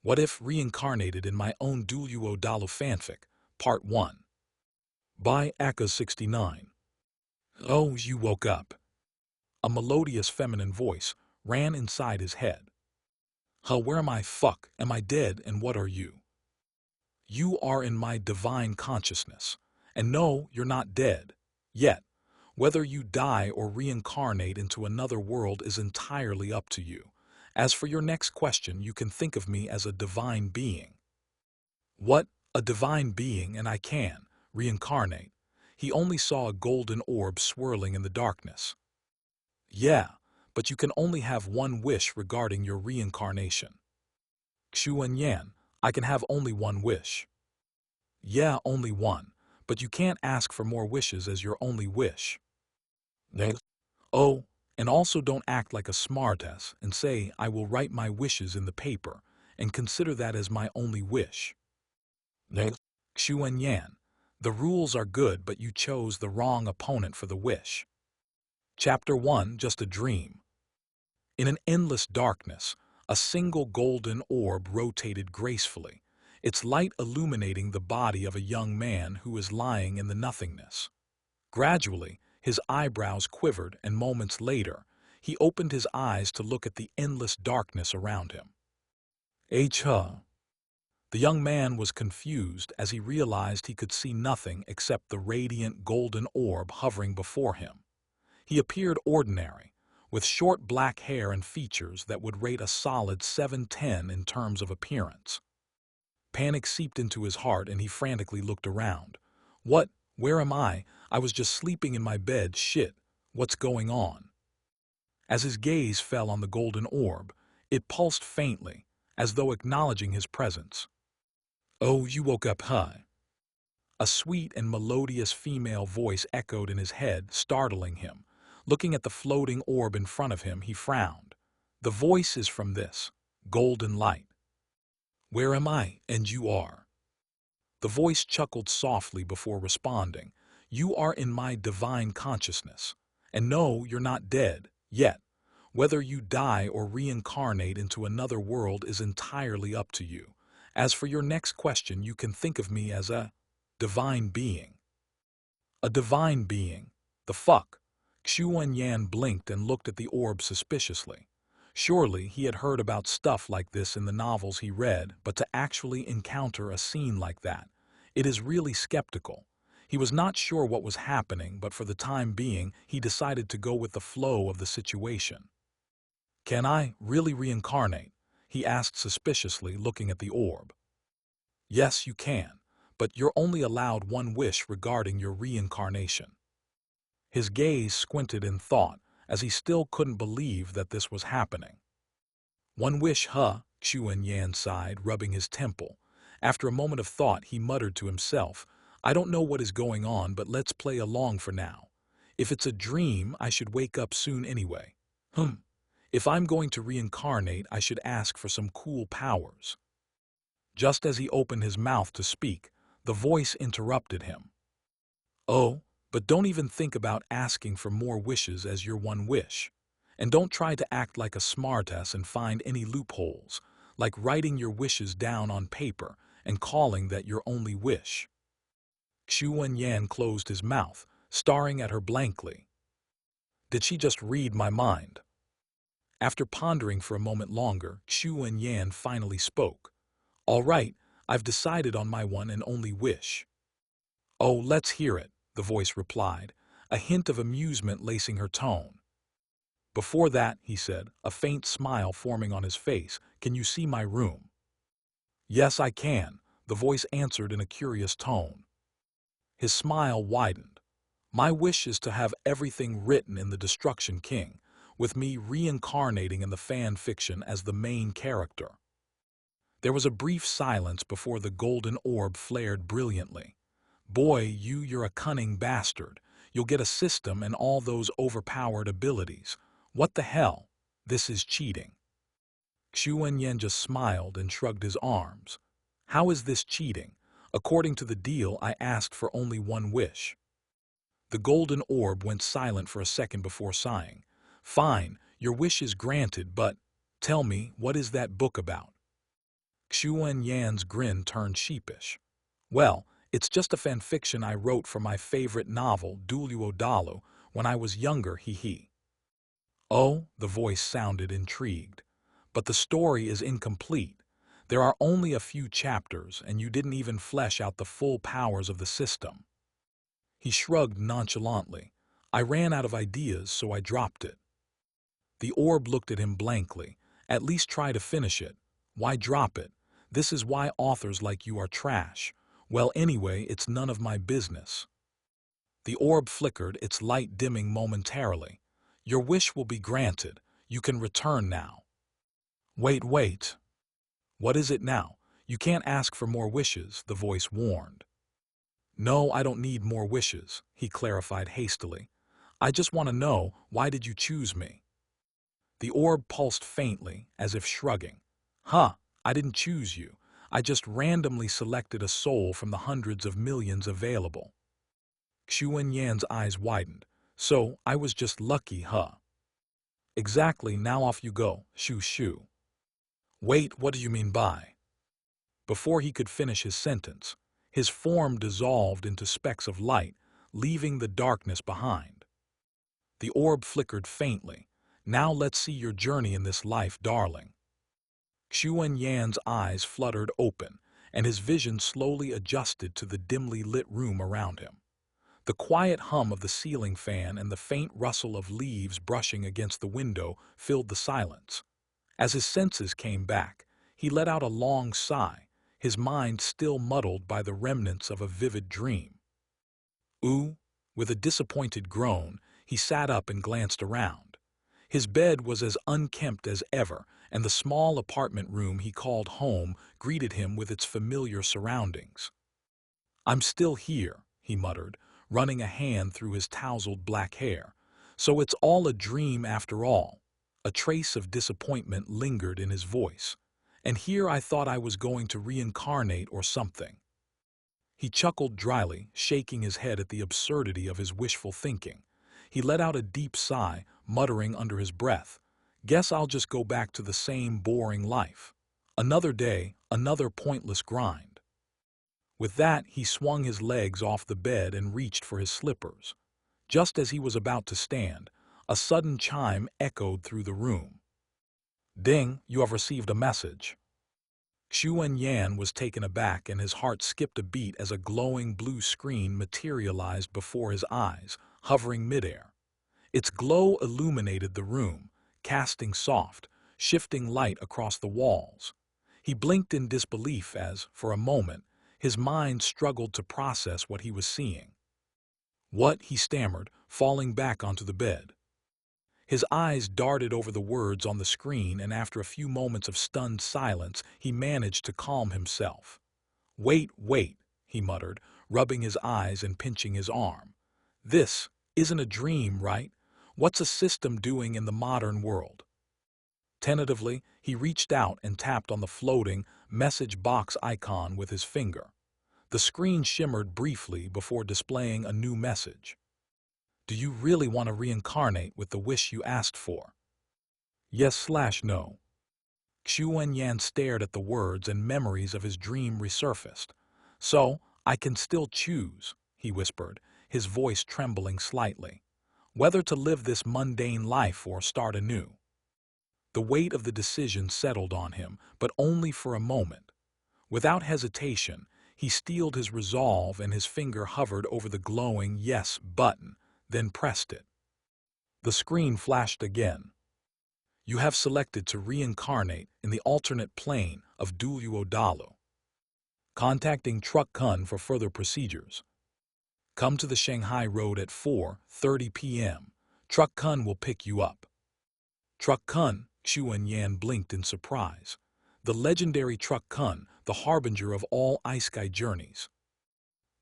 What if reincarnated in my own Douluo Dalu fanfic, Part 1. By Aka69. Oh, you woke up. A melodious feminine voice ran inside his head. Huh, where am I? Fuck, am I dead, and what are you? You are in my divine consciousness. And no, you're not dead. Yet, whether you die or reincarnate into another world is entirely up to you. As for your next question, you can think of me as a divine being. What? A divine being, and I can reincarnate? He only saw a golden orb swirling in the darkness. Yeah, but you can only have one wish regarding your reincarnation. Xuan Yan, I can have only one wish. Yeah, only one, but you can't ask for more wishes as your only wish. Oh, and also don't act like a smartass and say, I will write my wishes in the paper, and consider that as my only wish. Xuan Yan, the rules are good, but you chose the wrong opponent for the wish. Chapter 1, Just a Dream. In an endless darkness, a single golden orb rotated gracefully, its light illuminating the body of a young man who is lying in the nothingness. Gradually, his eyebrows quivered, and moments later, he opened his eyes to look at the endless darkness around him. The young man was confused as he realized he could see nothing except the radiant golden orb hovering before him. He appeared ordinary, with short black hair and features that would rate a solid 7/10 in terms of appearance. Panic seeped into his heart and he frantically looked around. What? Where am I? I was just sleeping in my bed. Shit, what's going on? As his gaze fell on the golden orb, it pulsed faintly, as though acknowledging his presence. Oh, you woke up, huh? A sweet and melodious female voice echoed in his head, startling him. Looking at the floating orb in front of him, he frowned. The voice is from this golden light. Where am I, and you are? The voice chuckled softly before responding. You are in my divine consciousness. And no, you're not dead, yet. Whether you die or reincarnate into another world is entirely up to you. As for your next question, you can think of me as a divine being. A divine being? The fuck? Xuan Yan blinked and looked at the orb suspiciously. Surely he had heard about stuff like this in the novels he read, but to actually encounter a scene like that, it is really skeptical. He was not sure what was happening, but for the time being, he decided to go with the flow of the situation. Can I really reincarnate? He asked suspiciously, looking at the orb. Yes, you can, but you're only allowed one wish regarding your reincarnation. His gaze squinted in thought, as he still couldn't believe that this was happening. One wish, huh? Xuan Yan sighed, rubbing his temple. After a moment of thought, he muttered to himself, I don't know what is going on, but let's play along for now. If it's a dream, I should wake up soon anyway. If I'm going to reincarnate, I should ask for some cool powers. Just as he opened his mouth to speak, the voice interrupted him. Oh, but don't even think about asking for more wishes as your one wish. And don't try to act like a smartass and find any loopholes, like writing your wishes down on paper and calling that your only wish. Xuan Yan closed his mouth, staring at her blankly. Did she just read my mind? After pondering for a moment longer, Xuan Yan finally spoke. All right, I've decided on my one and only wish. Oh, let's hear it, the voice replied, a hint of amusement lacing her tone. Before that, he said, a faint smile forming on his face, can you see my room? Yes, I can, the voice answered in a curious tone. His smile widened. My wish is to have everything written in the Destruction King, with me reincarnating in the fan fiction as the main character. There was a brief silence before the golden orb flared brilliantly. Boy, you're a cunning bastard. You'll get a system and all those overpowered abilities. What the hell? This is cheating. Xuan Yan just smiled and shrugged his arms. How is this cheating? According to the deal, I asked for only one wish. The golden orb went silent for a second before sighing. Fine, your wish is granted, but tell me, what is that book about? Xuan Yan's grin turned sheepish. Well, it's just a fanfiction I wrote for my favorite novel, Dalu, when I was younger, hee. Oh, the voice sounded intrigued. But the story is incomplete. There are only a few chapters, and you didn't even flesh out the full powers of the system. He shrugged nonchalantly. I ran out of ideas, so I dropped it. The orb looked at him blankly. At least try to finish it. Why drop it? This is why authors like you are trash. Well, anyway, it's none of my business. The orb flickered, its light dimming momentarily. Your wish will be granted. You can return now. Wait. What is it now? You can't ask for more wishes, the voice warned. No, I don't need more wishes, he clarified hastily. I just want to know, why did you choose me? The orb pulsed faintly, as if shrugging. I didn't choose you. I just randomly selected a soul from the hundreds of millions available. Xuan Yan's eyes widened. So, I was just lucky, Exactly, now off you go, shoo. Wait, what do you mean by? Before he could finish his sentence, his form dissolved into specks of light, leaving the darkness behind. The orb flickered faintly. Now let's see your journey in this life, darling. Xuan Yan's eyes fluttered open, and his vision slowly adjusted to the dimly lit room around him. The quiet hum of the ceiling fan and the faint rustle of leaves brushing against the window filled the silence. As his senses came back, he let out a long sigh, his mind still muddled by the remnants of a vivid dream. Ooh, with a disappointed groan, he sat up and glanced around. His bed was as unkempt as ever, and the small apartment room he called home greeted him with its familiar surroundings. I'm still here, he muttered, running a hand through his tousled black hair. So it's all a dream after all. A trace of disappointment lingered in his voice. And here I thought I was going to reincarnate or something. He chuckled dryly, shaking his head at the absurdity of his wishful thinking. He let out a deep sigh, muttering under his breath, Guess I'll just go back to the same boring life. Another day, another pointless grind. With that, he swung his legs off the bed and reached for his slippers. Just as he was about to stand, a sudden chime echoed through the room. Ding, you have received a message. Xuan Yan was taken aback and his heart skipped a beat as a glowing blue screen materialized before his eyes, hovering midair. Its glow illuminated the room, casting soft, shifting light across the walls. He blinked in disbelief as, for a moment, his mind struggled to process what he was seeing. What? He stammered, falling back onto the bed. His eyes darted over the words on the screen, and after a few moments of stunned silence, he managed to calm himself. Wait, he muttered, rubbing his eyes and pinching his arm. This isn't a dream, right? What's a system doing in the modern world? Tentatively, he reached out and tapped on the floating message box icon with his finger. The screen shimmered briefly before displaying a new message. Do you really want to reincarnate with the wish you asked for? Yes/no. Xuan Yan stared at the words and memories of his dream resurfaced. So, I can still choose, he whispered, his voice trembling slightly. Whether to live this mundane life or start anew. The weight of the decision settled on him, but only for a moment. Without hesitation, he steeled his resolve and his finger hovered over the glowing yes button, then pressed it. The screen flashed again. You have selected to reincarnate in the alternate plane of Douluo. Contacting Truck Kun for further procedures. Come to the Shanghai Road at 4:30 p.m. Truck Kun will pick you up. Truck Kun, Xuan Yan blinked in surprise. The legendary Truck Kun, the harbinger of all Isekai journeys.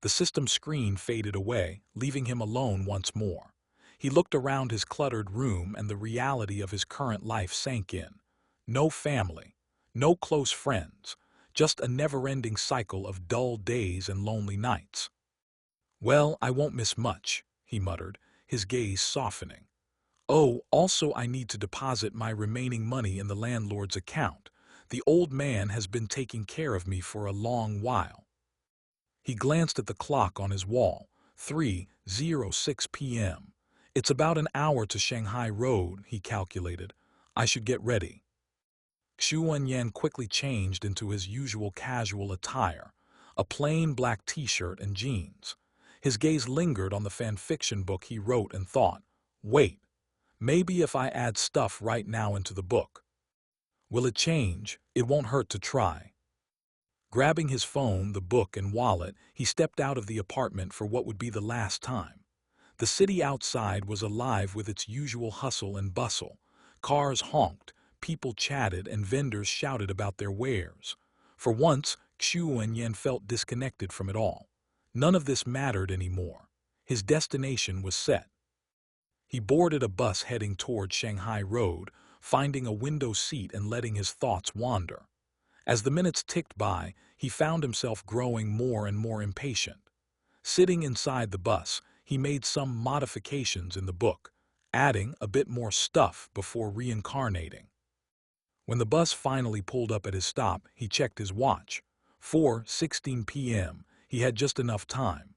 The system screen faded away, leaving him alone once more. He looked around his cluttered room and the reality of his current life sank in. No family, no close friends, just a never-ending cycle of dull days and lonely nights. Well, I won't miss much, he muttered, his gaze softening. Oh, also I need to deposit my remaining money in the landlord's account. The old man has been taking care of me for a long while. He glanced at the clock on his wall. 3:06 p.m. It's about an hour to Shanghai Road, he calculated. I should get ready. Xuan Yan quickly changed into his usual casual attire, a plain black t-shirt and jeans. His gaze lingered on the fanfiction book he wrote and thought, wait, maybe if I add stuff right now into the book. Will it change? It won't hurt to try. Grabbing his phone, the book, and wallet, he stepped out of the apartment for what would be the last time. The city outside was alive with its usual hustle and bustle. Cars honked, people chatted, and vendors shouted about their wares. For once, Xuan Yan felt disconnected from it all. None of this mattered anymore. His destination was set. He boarded a bus heading toward Shanghai Road, finding a window seat and letting his thoughts wander. As the minutes ticked by, he found himself growing more and more impatient. Sitting inside the bus, he made some modifications in the book, adding a bit more stuff before reincarnating. When the bus finally pulled up at his stop, he checked his watch. 4:16 p.m. He had just enough time.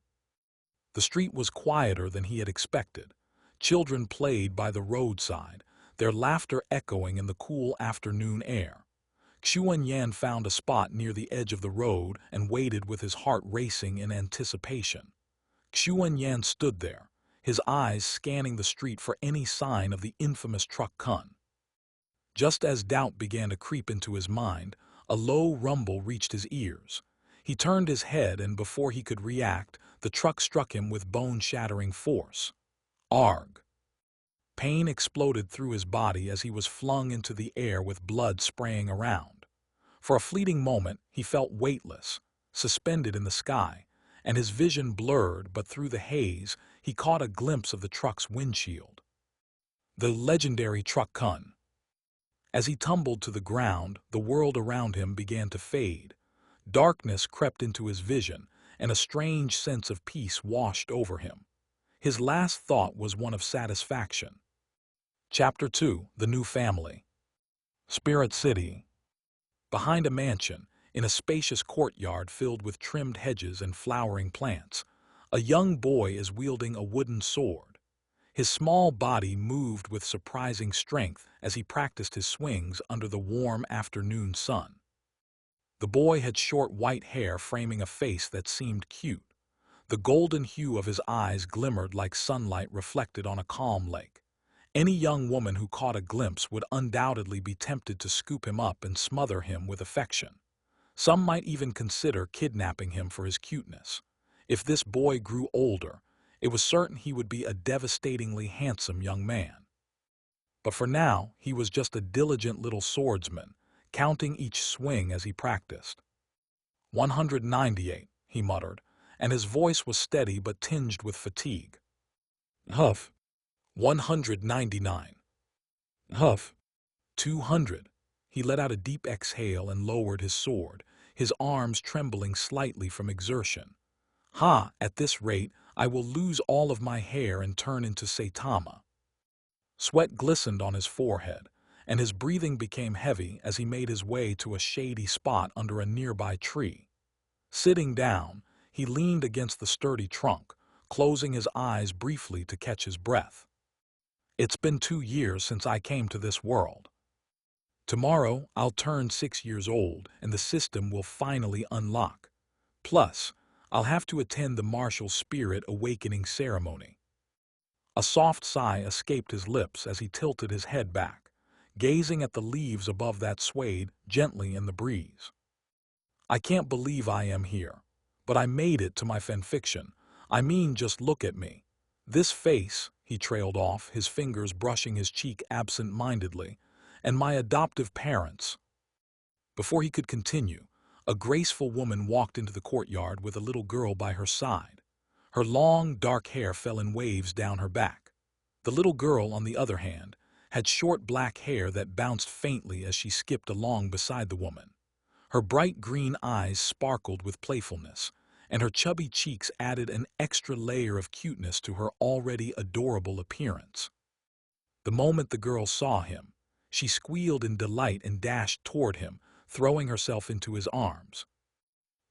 The street was quieter than he had expected. Children played by the roadside, their laughter echoing in the cool afternoon air. Xuan Yan found a spot near the edge of the road and waited with his heart racing in anticipation. Xuan Yan stood there, his eyes scanning the street for any sign of the infamous truck Kun. Just as doubt began to creep into his mind, a low rumble reached his ears. He turned his head, and before he could react, the truck struck him with bone-shattering force. Arg! Pain exploded through his body as he was flung into the air with blood spraying around. For a fleeting moment, he felt weightless, suspended in the sky, and his vision blurred, but through the haze, he caught a glimpse of the truck's windshield. The legendary truck Kun. As he tumbled to the ground, the world around him began to fade. Darkness crept into his vision, and a strange sense of peace washed over him. His last thought was one of satisfaction. Chapter 2: The New Family. Spirit City. Behind a mansion, in a spacious courtyard filled with trimmed hedges and flowering plants, a young boy is wielding a wooden sword. His small body moved with surprising strength as he practiced his swings under the warm afternoon sun. The boy had short white hair framing a face that seemed cute. The golden hue of his eyes glimmered like sunlight reflected on a calm lake. Any young woman who caught a glimpse would undoubtedly be tempted to scoop him up and smother him with affection. Some might even consider kidnapping him for his cuteness. If this boy grew older, it was certain he would be a devastatingly handsome young man. But for now, he was just a diligent little swordsman, counting each swing as he practiced. 198, he muttered, and his voice was steady but tinged with fatigue. Huff. 199. Huff. 200. He let out a deep exhale and lowered his sword, his arms trembling slightly from exertion. Ha! At this rate, I will lose all of my hair and turn into Saitama. Sweat glistened on his forehead, and his breathing became heavy as he made his way to a shady spot under a nearby tree. Sitting down, he leaned against the sturdy trunk, closing his eyes briefly to catch his breath. It's been 2 years since I came to this world. Tomorrow, I'll turn 6 years old, and the system will finally unlock. Plus, I'll have to attend the martial spirit awakening ceremony. A soft sigh escaped his lips as he tilted his head back, gazing at the leaves above that swayed gently in the breeze. I can't believe I am here, but I made it to my fanfiction. I mean, just look at me. This face, he trailed off, his fingers brushing his cheek absent-mindedly, and my adoptive parents. Before he could continue, a graceful woman walked into the courtyard with a little girl by her side. Her long, dark hair fell in waves down her back. The little girl, on the other hand, had short black hair that bounced faintly as she skipped along beside the woman. Her bright green eyes sparkled with playfulness, and her chubby cheeks added an extra layer of cuteness to her already adorable appearance. The moment the girl saw him, she squealed in delight and dashed toward him, throwing herself into his arms.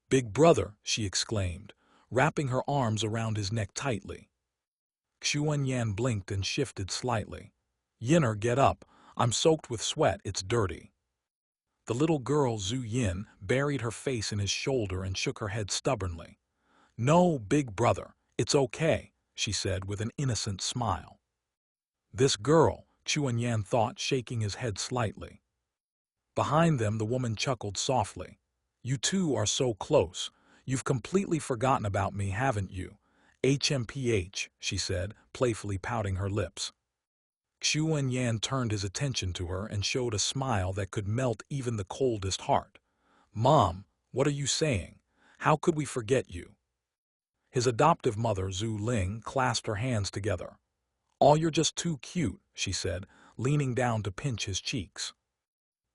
"Big brother," she exclaimed, wrapping her arms around his neck tightly. Xuan Yan blinked and shifted slightly. "Yinner, get up. I'm soaked with sweat, it's dirty." The little girl Zhu Yin buried her face in his shoulder and shook her head stubbornly. "No, big brother, it's okay," she said with an innocent smile. "This girl," Xuan Yan thought, shaking his head slightly. Behind them, the woman chuckled softly. "You two are so close. You've completely forgotten about me, haven't you? HMPH, she said, playfully pouting her lips. Xuan Yan turned his attention to her and showed a smile that could melt even the coldest heart. "Mom, what are you saying? How could we forget you?" His adoptive mother, Zhu Ling, clasped her hands together. "Oh, you're just too cute," she said, leaning down to pinch his cheeks.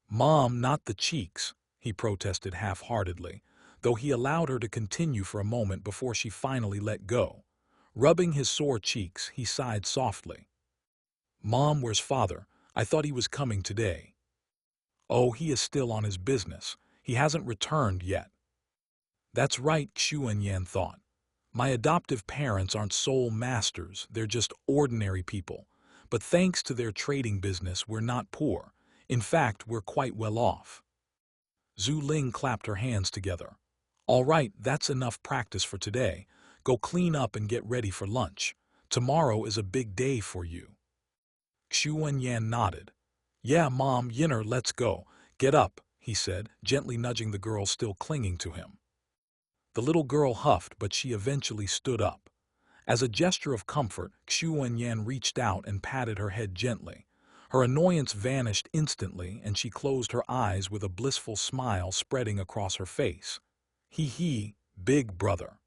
"Mom, not the cheeks," he protested half-heartedly, though he allowed her to continue for a moment before she finally let go. Rubbing his sore cheeks, he sighed softly. "Mom, where's father? I thought he was coming today." "Oh, he is still on his business. He hasn't returned yet." "That's right," Xuan Yan thought. "My adoptive parents aren't soul masters, they're just ordinary people. But thanks to their trading business, we're not poor. In fact, we're quite well off." Zhu Ling clapped her hands together. "All right, that's enough practice for today. Go clean up and get ready for lunch. Tomorrow is a big day for you." Xuan Yan nodded. "Yeah, Mom, Yinner, let's go. Get up," he said, gently nudging the girl still clinging to him. The little girl huffed, but she eventually stood up. As a gesture of comfort, Xuan Yan reached out and patted her head gently. Her annoyance vanished instantly, and she closed her eyes with a blissful smile spreading across her face. "Hee, big brother."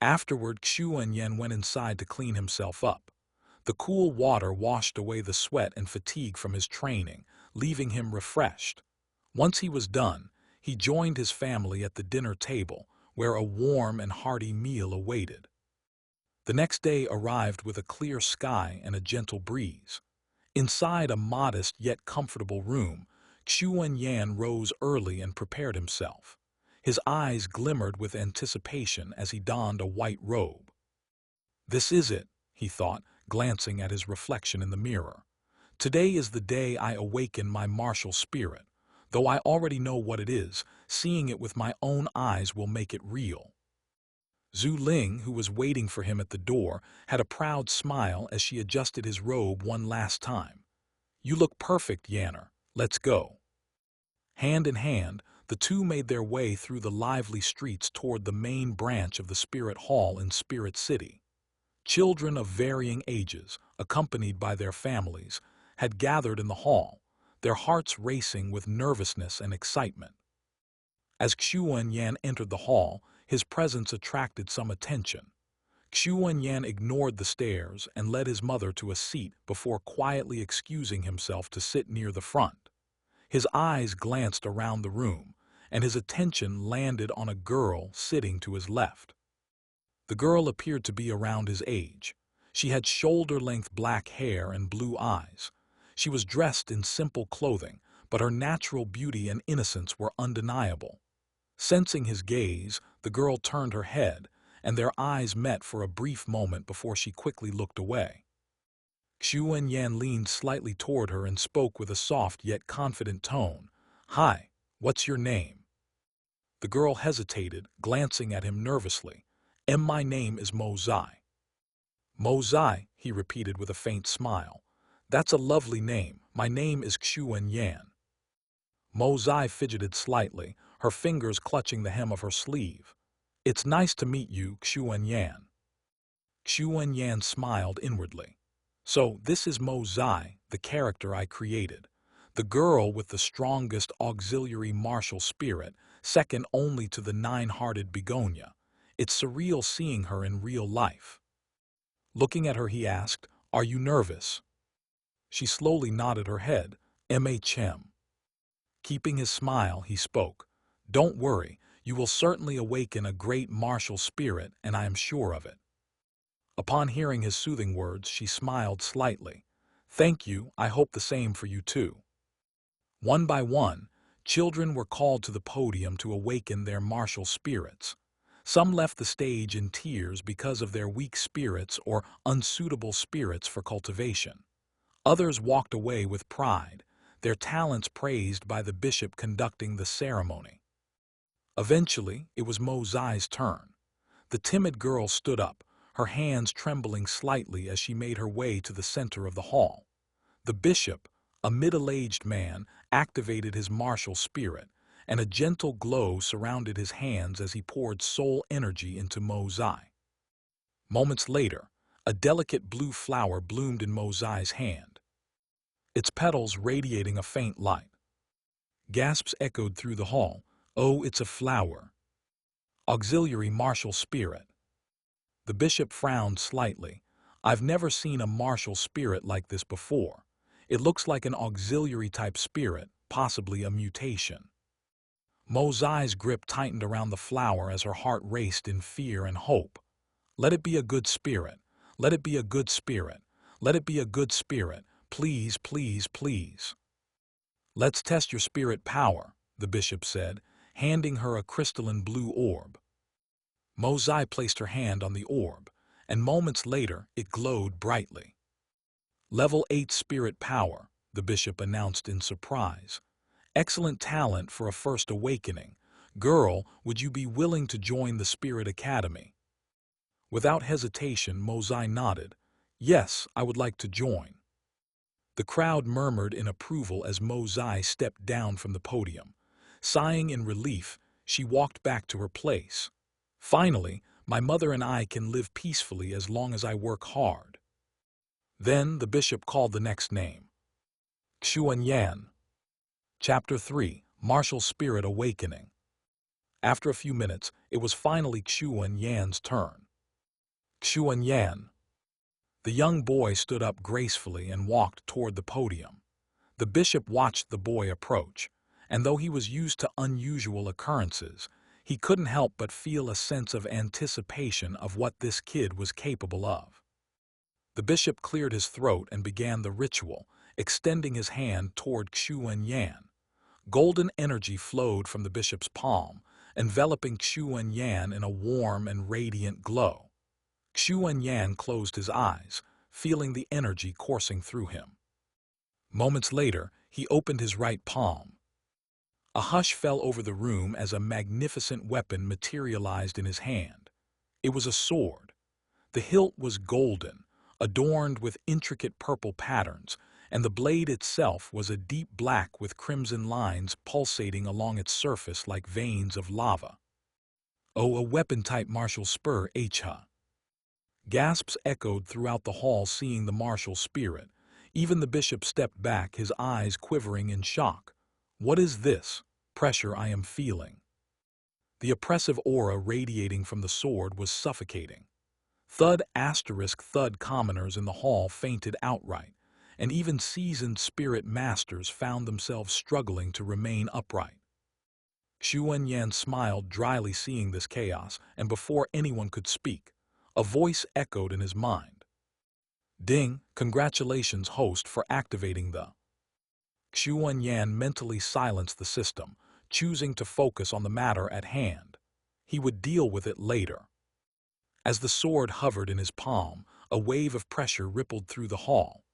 Afterward, Xuan Yan went inside to clean himself up. The cool water washed away the sweat and fatigue from his training, leaving him refreshed. Once he was done, he joined his family at the dinner table, where a warm and hearty meal awaited. The next day arrived with a clear sky and a gentle breeze. Inside a modest yet comfortable room, Xuan Yan rose early and prepared himself. His eyes glimmered with anticipation as he donned a white robe. "This is it," he thought, glancing at his reflection in the mirror. "Today is the day I awaken my martial spirit. Though I already know what it is, seeing it with my own eyes will make it real." Zhu Ling, who was waiting for him at the door, had a proud smile as she adjusted his robe one last time. "You look perfect, Yanner. Let's go." Hand in hand, the two made their way through the lively streets toward the main branch of the Spirit Hall in Spirit City. Children of varying ages, accompanied by their families, had gathered in the hall, their hearts racing with nervousness and excitement. As Xuan Yan entered the hall, his presence attracted some attention. Xuan Yan ignored the stares and led his mother to a seat before quietly excusing himself to sit near the front. His eyes glanced around the room, and his attention landed on a girl sitting to his left. The girl appeared to be around his age. She had shoulder-length black hair and blue eyes. She was dressed in simple clothing, but her natural beauty and innocence were undeniable. Sensing his gaze, the girl turned her head, and their eyes met for a brief moment before she quickly looked away. Xuan Yan leaned slightly toward her and spoke with a soft yet confident tone. "Hi, what's your name?" The girl hesitated, glancing at him nervously. My name is Sigh." Sigh," he repeated with a faint smile. "That's a lovely name. My name is Xuan Yan." Sigh fidgeted slightly, her fingers clutching the hem of her sleeve. "It's nice to meet you, Xuan Yan." Xuan Yan smiled inwardly. "So this is Sigh, the character I created. The girl with the strongest auxiliary martial spirit, second only to the nine-hearted begonia. It's surreal seeing her in real life." Looking at her, he asked, "Are you nervous?" She slowly nodded her head. "MHM." Keeping his smile, he spoke. "Don't worry, you will certainly awaken a great martial spirit, and I am sure of it." Upon hearing his soothing words, she smiled slightly. "Thank you, I hope the same for you too." One by one, Children were called to the podium to awaken their martial spirits. Some left the stage in tears because of their weak spirits or unsuitable spirits for cultivation. Others walked away with pride, their talents praised by the bishop conducting the ceremony. Eventually, it was Sigh's turn. The timid girl stood up, her hands trembling slightly as she made her way to the center of the hall. The bishop, a middle-aged man, activated his martial spirit, and a gentle glow surrounded his hands as he poured soul energy into Sigh. Moments later, a delicate blue flower bloomed in Sigh's hand, its petals radiating a faint light. Gasps echoed through the hall. "Oh, it's a flower." Auxiliary martial spirit. The bishop frowned slightly. "I've never seen a martial spirit like this before. It looks like an auxiliary-type spirit, possibly a mutation." Sigh's grip tightened around the flower as her heart raced in fear and hope. "Let it be a good spirit. Let it be a good spirit. Let it be a good spirit. Please, please, please." "Let's test your spirit power," the bishop said, handing her a crystalline blue orb. Sigh placed her hand on the orb, and moments later it glowed brightly. "Level 8 spirit power," the bishop announced in surprise. "Excellent talent for a first awakening. Girl, would you be willing to join the Spirit Academy?" Without hesitation, Sigh nodded. "Yes, I would like to join." The crowd murmured in approval as Sigh stepped down from the podium. Sighing in relief, she walked back to her place. "Finally, my mother and I can live peacefully as long as I work hard." Then the bishop called the next name. Xuan Yan. Chapter 3. Martial Spirit Awakening. After a few minutes, it was finally Xuan Yan's turn. Xuan Yan. The young boy stood up gracefully and walked toward the podium. The bishop watched the boy approach, and though he was used to unusual occurrences, he couldn't help but feel a sense of anticipation of what this kid was capable of. The bishop cleared his throat and began the ritual, extending his hand toward Xuan Yan. Golden energy flowed from the bishop's palm, enveloping Xuan Yan in a warm and radiant glow. Xuan Yan closed his eyes, feeling the energy coursing through him. Moments later, he opened his right palm. A hush fell over the room as a magnificent weapon materialized in his hand. It was a sword. The hilt was golden, adorned with intricate purple patterns, and the blade itself was a deep black with crimson lines pulsating along its surface like veins of lava. "Oh, a weapon-type martial spur, Hha." Gasps echoed throughout the hall seeing the martial spirit. Even the bishop stepped back, his eyes quivering in shock. "What is this pressure I am feeling?" The oppressive aura radiating from the sword was suffocating. Thud asterisk thud commoners in the hall fainted outright, and even seasoned spirit masters found themselves struggling to remain upright. Xuan Yan smiled dryly seeing this chaos, and before anyone could speak, a voice echoed in his mind. "Ding, congratulations host for activating the..." Xuan Yan mentally silenced the system, choosing to focus on the matter at hand. He would deal with it later. As the sword hovered in his palm, a wave of pressure rippled through the hall.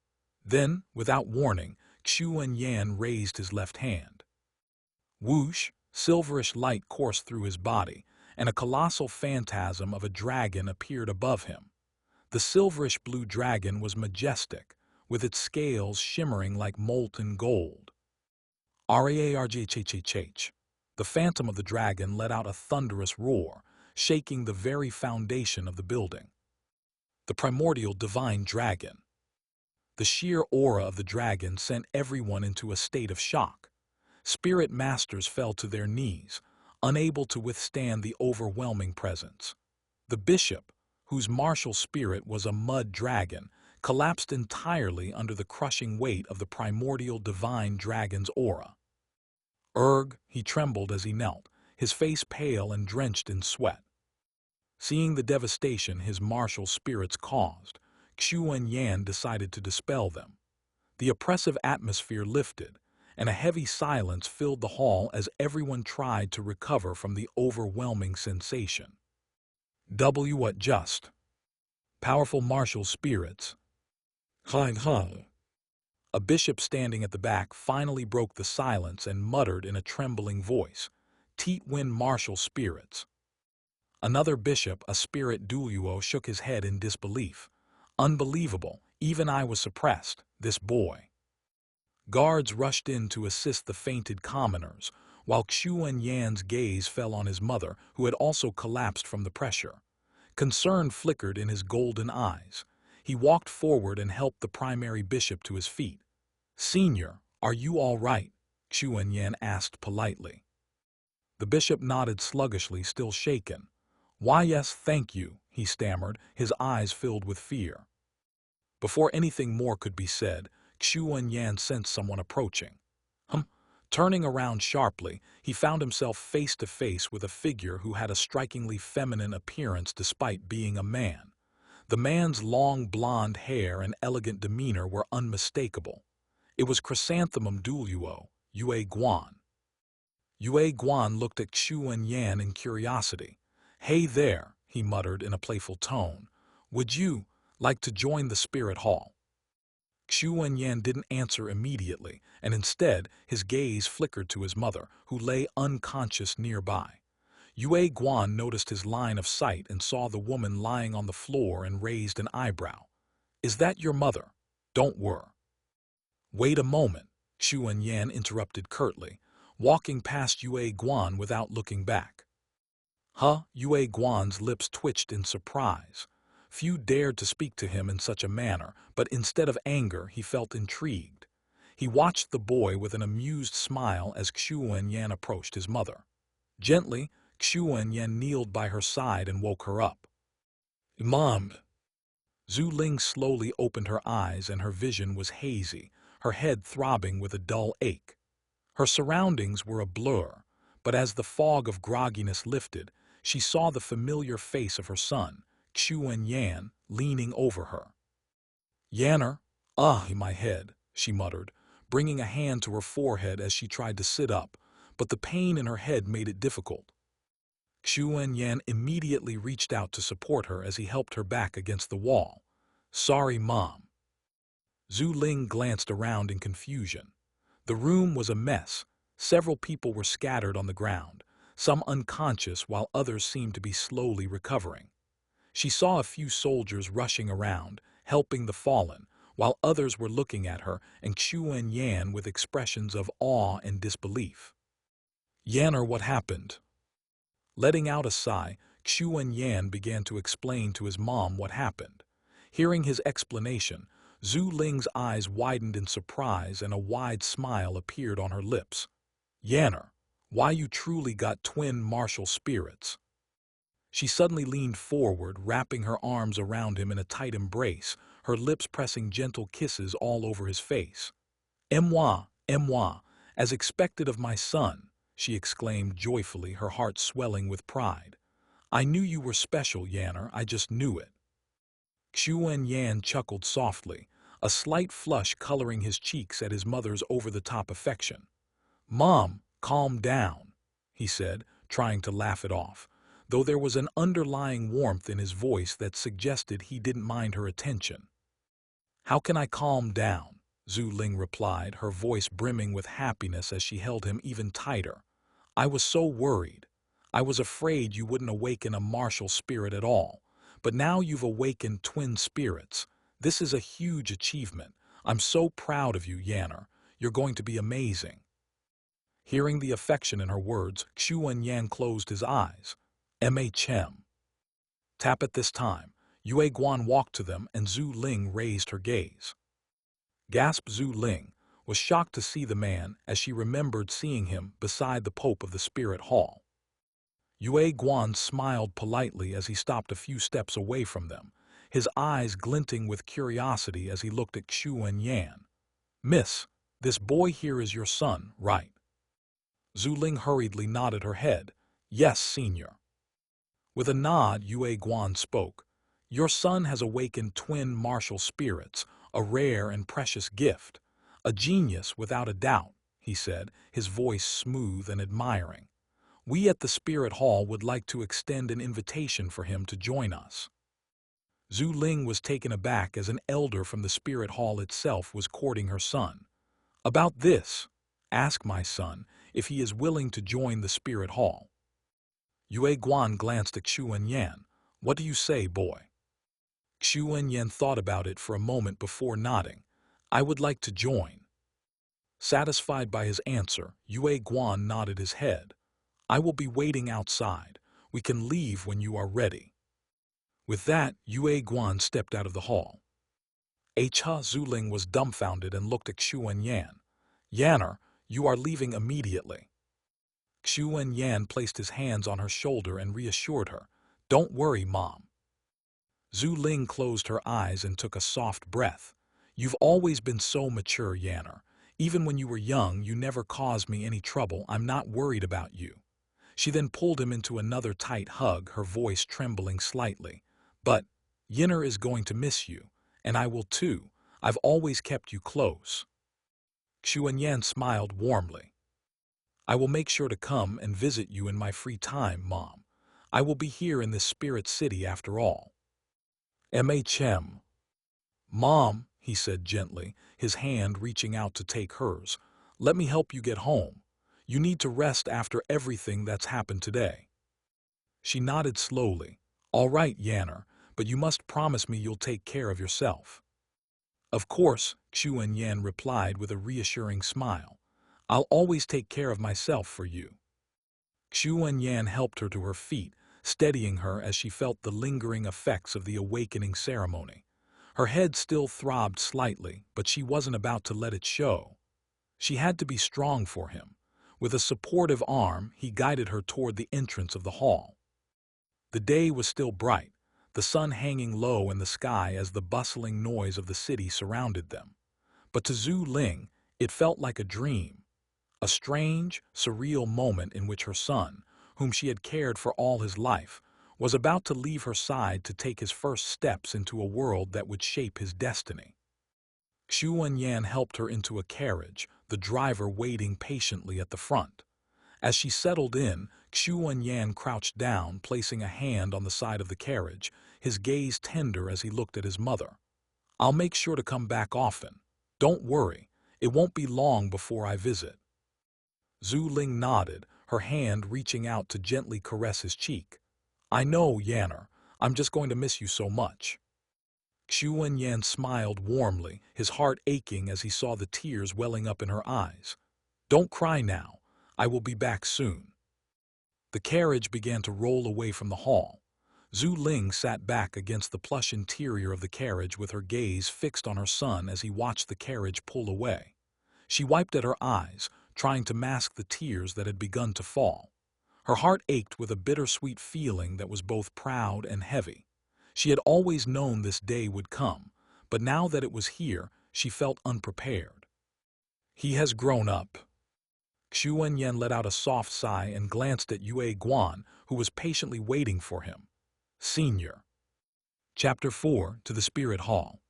Then, without warning, Xuan Yan raised his left hand. Whoosh, silverish light coursed through his body, and a colossal phantasm of a dragon appeared above him. The silverish blue dragon was majestic, with its scales shimmering like molten gold. Rarghchhh. The phantom of the dragon let out a thunderous roar, shaking the very foundation of the building. The primordial divine dragon. The sheer aura of the dragon sent everyone into a state of shock. Spirit masters fell to their knees, unable to withstand the overwhelming presence. The bishop, whose martial spirit was a mud dragon, collapsed entirely under the crushing weight of the primordial divine dragon's aura. He trembled as he knelt, his face pale and drenched in sweat. Seeing the devastation his martial spirits caused, Xuan Yan decided to dispel them. The oppressive atmosphere lifted, and a heavy silence filled the hall as everyone tried to recover from the overwhelming sensation. What just? Powerful martial spirits. Hi. A bishop standing at the back finally broke the silence and muttered in a trembling voice, "Teat-win martial spirits." Another bishop, a spirit Douluo, shook his head in disbelief. Unbelievable, even I was suppressed, this boy. Guards rushed in to assist the fainted commoners, while Xuan Yan's gaze fell on his mother, who had also collapsed from the pressure. Concern flickered in his golden eyes. He walked forward and helped the primary bishop to his feet. "Senior, are you all right?" Xuan Yan asked politely. The bishop nodded sluggishly, still shaken. "Why, yes, thank you," he stammered, his eyes filled with fear. Before anything more could be said, Xuan Yan sensed someone approaching. Turning around sharply, he found himself face to face with a figure who had a strikingly feminine appearance despite being a man. The man's long blonde hair and elegant demeanor were unmistakable. It was Chrysanthemum Douluo, Yue Guan. Yue Guan looked at Xuan Yan in curiosity. "Hey there," he muttered in a playful tone. "Would you like to join the spirit hall?" Xuan Yan didn't answer immediately, and instead his gaze flickered to his mother, who lay unconscious nearby. Yue Guan noticed his line of sight and saw the woman lying on the floor and raised an eyebrow. "Is that your mother? Don't worry." "Wait a moment," Xuan Yan interrupted curtly, walking past Yue Guan without looking back. Yue Guan's lips twitched in surprise. Few dared to speak to him in such a manner, but instead of anger, he felt intrigued. He watched the boy with an amused smile as Xuan Yan approached his mother. Gently, Xuan Yan kneeled by her side and woke her up. "Mom." Zhu Ling slowly opened her eyes and her vision was hazy, her head throbbing with a dull ache. Her surroundings were a blur, but as the fog of grogginess lifted, she saw the familiar face of her son, Xuan Yan, leaning over her. "Yanner, my head," she muttered, bringing a hand to her forehead as she tried to sit up, but the pain in her head made it difficult. Xuan Yan immediately reached out to support her as he helped her back against the wall. "Sorry, Mom." Zhu Ling glanced around in confusion. The room was a mess. Several people were scattered on the ground, some unconscious while others seemed to be slowly recovering. She saw a few soldiers rushing around, helping the fallen, while others were looking at her and Xuan Yan with expressions of awe and disbelief. "Yanner, what happened?" Letting out a sigh, Xuan Yan began to explain to his mom what happened. Hearing his explanation, Zhu Ling's eyes widened in surprise and a wide smile appeared on her lips. "Yanner, why you truly got twin martial spirits." She suddenly leaned forward, wrapping her arms around him in a tight embrace, her lips pressing gentle kisses all over his face. "Moi, as expected of my son," she exclaimed joyfully, her heart swelling with pride. "I knew you were special, Yanner, I just knew it." Xuan Yan chuckled softly, a slight flush coloring his cheeks at his mother's over-the-top affection. "Mom, calm down," he said, trying to laugh it off, though there was an underlying warmth in his voice that suggested he didn't mind her attention. "How can I calm down?" Zhu Ling replied, her voice brimming with happiness as she held him even tighter. "I was so worried. I was afraid you wouldn't awaken a martial spirit at all. But now you've awakened twin spirits. This is a huge achievement. I'm so proud of you, Yanner. You're going to be amazing." Hearing the affection in her words, Xuan Yan closed his eyes. "MHM." Tap at this time. Yue Guan walked to them and Zhu Ling raised her gaze. Gasped Zhu Ling, was shocked to see the man as she remembered seeing him beside the Pope of the Spirit Hall. Yue Guan smiled politely as he stopped a few steps away from them, his eyes glinting with curiosity as he looked at Xuan Yan. "Miss, this boy here is your son, right?" Zhu Ling hurriedly nodded her head. "Yes, senior." With a nod, Yue Guan spoke. "Your son has awakened twin martial spirits, a rare and precious gift. A genius without a doubt," he said, his voice smooth and admiring. We at the Spirit Hall would like to extend an invitation for him to join us. Zhu Ling was taken aback as an elder from the Spirit Hall itself was courting her son. About this, ask my son if he is willing to join the Spirit Hall. Yue Guan glanced at Xuan Yan. What do you say, boy? Xuan Yan thought about it for a moment before nodding. I would like to join. Satisfied by his answer, Yue Guan nodded his head. I will be waiting outside. We can leave when you are ready. With that, Yue Guan stepped out of the hall. Zhu Ling was dumbfounded and looked at Xuan Yan. Yanner, you are leaving immediately. Xuan Yan placed his hands on her shoulder and reassured her. Don't worry, Mom. Zhu Ling closed her eyes and took a soft breath. You've always been so mature, Yanner. Even when you were young, you never caused me any trouble. I'm not worried about you. She then pulled him into another tight hug, her voice trembling slightly. But Yanner is going to miss you, and I will too. I've always kept you close. Xuan Yan smiled warmly. I will make sure to come and visit you in my free time, Mom. I will be here in this spirit city after all. MHM. Mom, he said gently, his hand reaching out to take hers. Let me help you get home. You need to rest after everything that's happened today. She nodded slowly. All right, Yanner, but you must promise me you'll take care of yourself. Of course, Xuan Yan replied with a reassuring smile. I'll always take care of myself for you. Xuan Yan helped her to her feet, steadying her as she felt the lingering effects of the awakening ceremony. Her head still throbbed slightly, but she wasn't about to let it show. She had to be strong for him. With a supportive arm, he guided her toward the entrance of the hall. The day was still bright, the sun hanging low in the sky as the bustling noise of the city surrounded them. But to Zhu Ling, it felt like a dream. A strange, surreal moment in which her son, whom she had cared for all his life, was about to leave her side to take his first steps into a world that would shape his destiny. Xuan Yan helped her into a carriage, the driver waiting patiently at the front. As she settled in, Xuan Yan crouched down, placing a hand on the side of the carriage, his gaze tender as he looked at his mother. I'll make sure to come back often. Don't worry, it won't be long before I visit. Zhu Ling nodded, her hand reaching out to gently caress his cheek. I know, Yanner, I'm just going to miss you so much. Xuan Yan smiled warmly, his heart aching as he saw the tears welling up in her eyes. Don't cry now. I will be back soon. The carriage began to roll away from the hall. Zhu Ling sat back against the plush interior of the carriage with her gaze fixed on her son as he watched the carriage pull away. She wiped at her eyes, trying to mask the tears that had begun to fall. Her heart ached with a bittersweet feeling that was both proud and heavy. She had always known this day would come, but now that it was here, she felt unprepared. He has grown up. Xuan Yan let out a soft sigh and glanced at Yue Guan, who was patiently waiting for him. Senior. Chapter 4, to the Spirit Hall.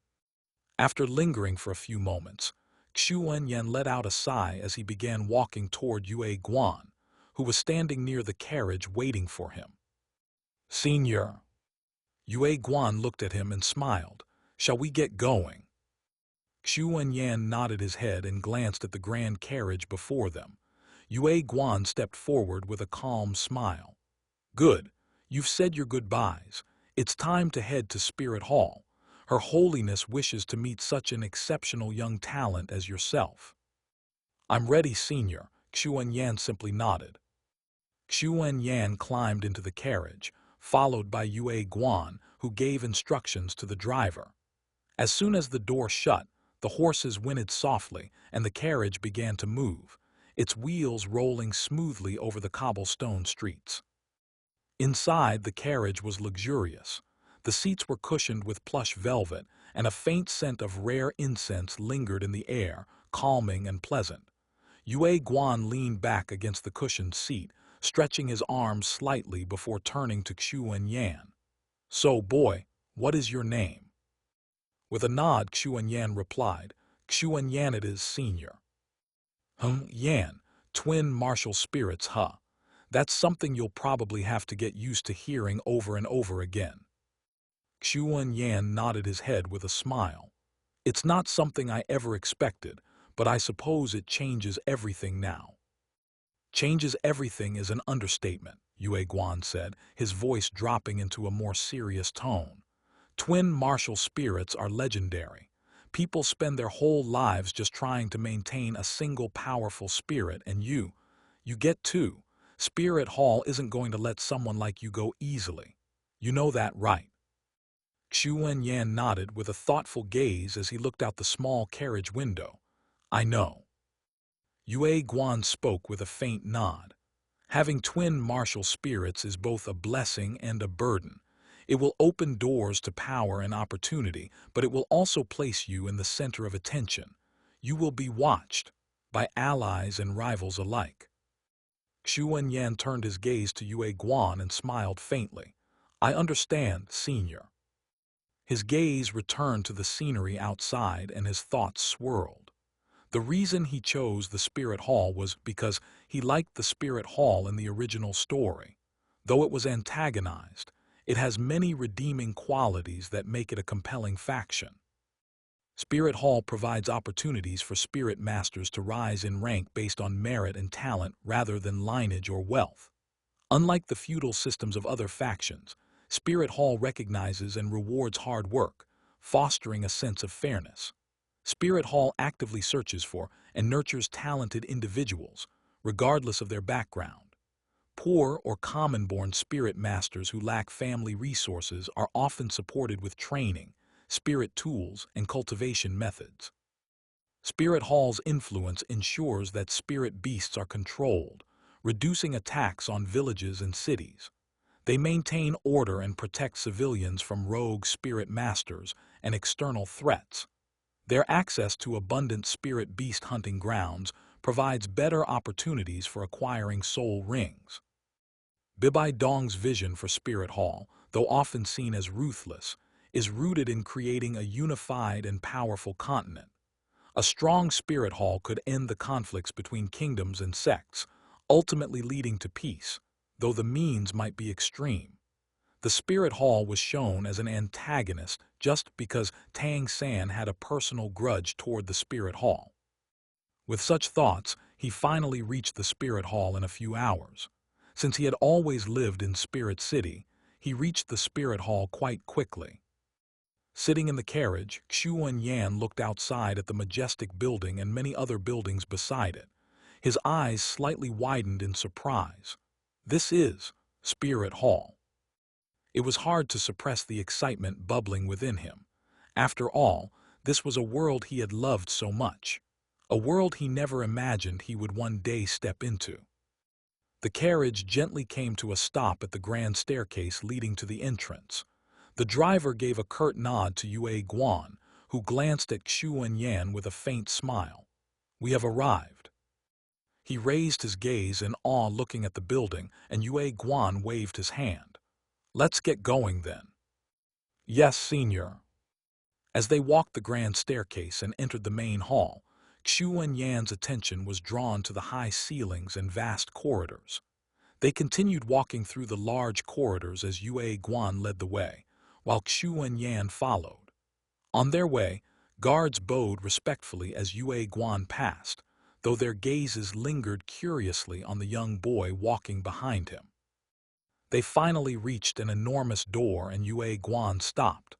After lingering for a few moments, Xuan Yan let out a sigh as he began walking toward Yue Guan, who was standing near the carriage waiting for him. Senior. Yue Guan looked at him and smiled. Shall we get going? Xuan Yan nodded his head and glanced at the grand carriage before them. Yue Guan stepped forward with a calm smile. Good. You've said your goodbyes. It's time to head to Spirit Hall. Her Holiness wishes to meet such an exceptional young talent as yourself. I'm ready, Senior. Xuan Yan simply nodded. Xuan Yan climbed into the carriage, followed by Yue Guan, who gave instructions to the driver. As soon as the door shut, the horses whinnied softly and the carriage began to move, its wheels rolling smoothly over the cobblestone streets. Inside, the carriage was luxurious. The seats were cushioned with plush velvet, and a faint scent of rare incense lingered in the air, calming and pleasant. Yue Guan leaned back against the cushioned seat, stretching his arms slightly before turning to Xuan Yan. So, boy, what is your name? With a nod, Xuan Yan replied, Xuan Yan it is, Senior. Yan, twin martial spirits, huh? That's something you'll probably have to get used to hearing over and over again. Xuan Yan nodded his head with a smile. It's not something I ever expected, but I suppose it changes everything now. Changes everything is an understatement, Yue Guan said, his voice dropping into a more serious tone. Twin martial spirits are legendary. People spend their whole lives just trying to maintain a single powerful spirit, and you get two. Spirit Hall isn't going to let someone like you go easily. You know that, right? Xuan Yan nodded with a thoughtful gaze as he looked out the small carriage window. I know. Yue Guan spoke with a faint nod. Having twin martial spirits is both a blessing and a burden. It will open doors to power and opportunity, but it will also place you in the center of attention. You will be watched by allies and rivals alike. Xuan Yan turned his gaze to Yue Guan and smiled faintly. I understand, senior. His gaze returned to the scenery outside and his thoughts swirled. The reason he chose the Spirit Hall was because he liked the Spirit Hall in the original story. Though it was antagonized, it has many redeeming qualities that make it a compelling faction. Spirit Hall provides opportunities for spirit masters to rise in rank based on merit and talent rather than lineage or wealth. Unlike the feudal systems of other factions, Spirit Hall recognizes and rewards hard work, fostering a sense of fairness. Spirit Hall actively searches for and nurtures talented individuals, regardless of their background. Poor or common-born spirit masters who lack family resources are often supported with training, spirit tools, and cultivation methods. Spirit Hall's influence ensures that spirit beasts are controlled, reducing attacks on villages and cities. They maintain order and protect civilians from rogue spirit masters and external threats. Their access to abundant spirit beast hunting grounds provides better opportunities for acquiring soul rings. Bibai Dong's vision for Spirit Hall, though often seen as ruthless, is rooted in creating a unified and powerful continent. A strong Spirit Hall could end the conflicts between kingdoms and sects, ultimately leading to peace, though the means might be extreme. The Spirit Hall was shown as an antagonist just because Tang San had a personal grudge toward the Spirit Hall. With such thoughts, he finally reached the Spirit Hall in a few hours. Since he had always lived in Spirit City, he reached the Spirit Hall quite quickly. Sitting in the carriage, Xuan Yan looked outside at the majestic building and many other buildings beside it. His eyes slightly widened in surprise. This is Spirit Hall. It was hard to suppress the excitement bubbling within him. After all, this was a world he had loved so much. A world he never imagined he would one day step into. The carriage gently came to a stop at the grand staircase leading to the entrance. The driver gave a curt nod to Yue Guan, who glanced at Xuan Yan with a faint smile. We have arrived. He raised his gaze in awe looking at the building, and Yue Guan waved his hand. Let's get going then. Yes, senior. As they walked the grand staircase and entered the main hall, Xuan Yan's attention was drawn to the high ceilings and vast corridors. They continued walking through the large corridors as Yue Guan led the way, while Xuan Yan followed. On their way, guards bowed respectfully as Yue Guan passed, though their gazes lingered curiously on the young boy walking behind him. They finally reached an enormous door and Yue Guan stopped.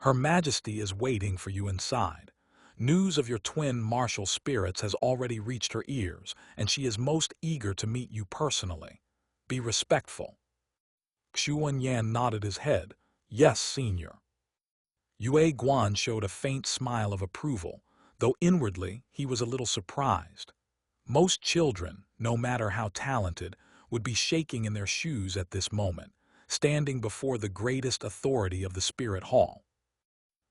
Her Majesty is waiting for you inside. News of your twin martial spirits has already reached her ears, and she is most eager to meet you personally. Be respectful. Xuan Yan nodded his head. Yes, senior. Yue Guan showed a faint smile of approval, though inwardly he was a little surprised. Most children, no matter how talented, would be shaking in their shoes at this moment, standing before the greatest authority of the Spirit Hall.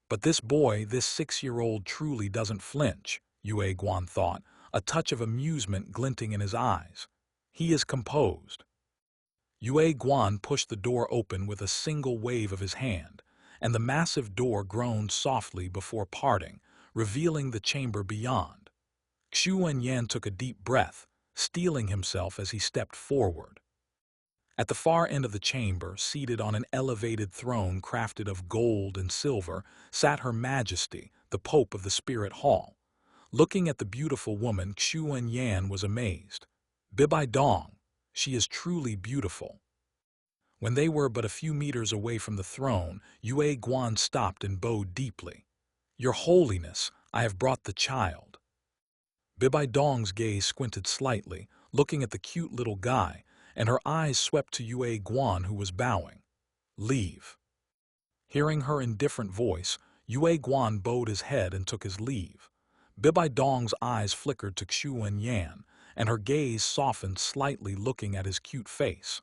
But this boy, this 6-year-old truly doesn't flinch, Yue Guan thought, a touch of amusement glinting in his eyes. He is composed. Yue Guan pushed the door open with a single wave of his hand, and the massive door groaned softly before parting, revealing the chamber beyond. Xuan Yan took a deep breath, steeling himself as he stepped forward. At the far end of the chamber, seated on an elevated throne crafted of gold and silver, sat Her Majesty, the Pope of the Spirit Hall. Looking at the beautiful woman, Xuan Yan was amazed. Bibai Dong, she is truly beautiful. When they were but a few meters away from the throne, Yue Guan stopped and bowed deeply. Your Holiness, I have brought the child. Bibai Dong's gaze squinted slightly, looking at the cute little guy, and her eyes swept to Yue Guan, who was bowing. Leave. Hearing her indifferent voice, Yue Guan bowed his head and took his leave. Bibai Dong's eyes flickered to Xuan Yan, and her gaze softened slightly, looking at his cute face.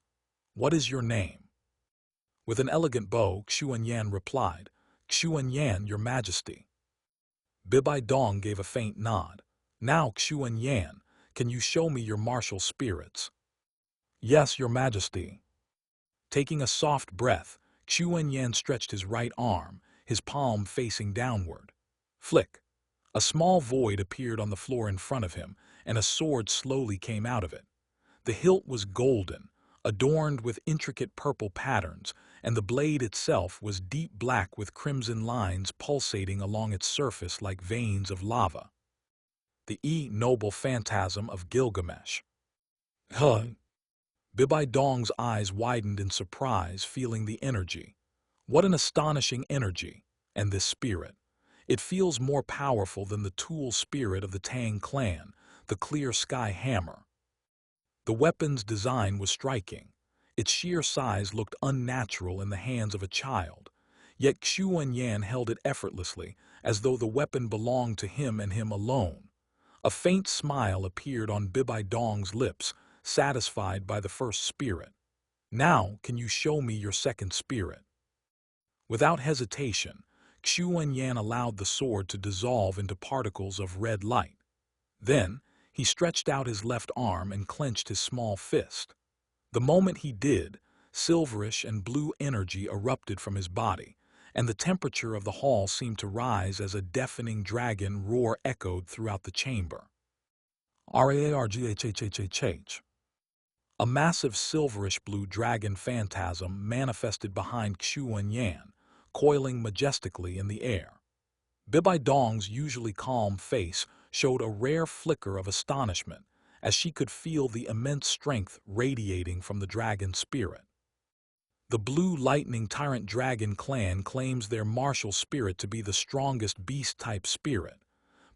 What is your name? With an elegant bow, Xuan Yan replied, Xuan Yan, Your Majesty. Bibai Dong gave a faint nod. Now, Xuan Yan, can you show me your martial spirits? Yes, Your Majesty. Taking a soft breath, Xuan Yan stretched his right arm, his palm facing downward. Flick. A small void appeared on the floor in front of him, and a sword slowly came out of it. The hilt was golden, adorned with intricate purple patterns, and the blade itself was deep black with crimson lines pulsating along its surface like veins of lava. The noble phantasm of Gilgamesh. Huh. Bibai Dong's eyes widened in surprise, feeling the energy. What an astonishing energy! And this spirit. It feels more powerful than the tool spirit of the Tang clan, the clear sky hammer. The weapon's design was striking. Its sheer size looked unnatural in the hands of a child, yet Xuan Yan held it effortlessly, as though the weapon belonged to him and him alone. A faint smile appeared on Bibai Dong's lips, satisfied by the first spirit. Now, can you show me your second spirit? Without hesitation, Xuan Yan allowed the sword to dissolve into particles of red light. Then, he stretched out his left arm and clenched his small fist. The moment he did, silverish and blue energy erupted from his body, and the temperature of the hall seemed to rise as a deafening dragon roar echoed throughout the chamber. Rarghhhhh. A massive silverish blue dragon phantasm manifested behind Xuan Yan, coiling majestically in the air. Bibai Dong's usually calm face showed a rare flicker of astonishment, as she could feel the immense strength radiating from the dragon spirit. The Blue Lightning Tyrant Dragon clan claims their martial spirit to be the strongest beast-type spirit.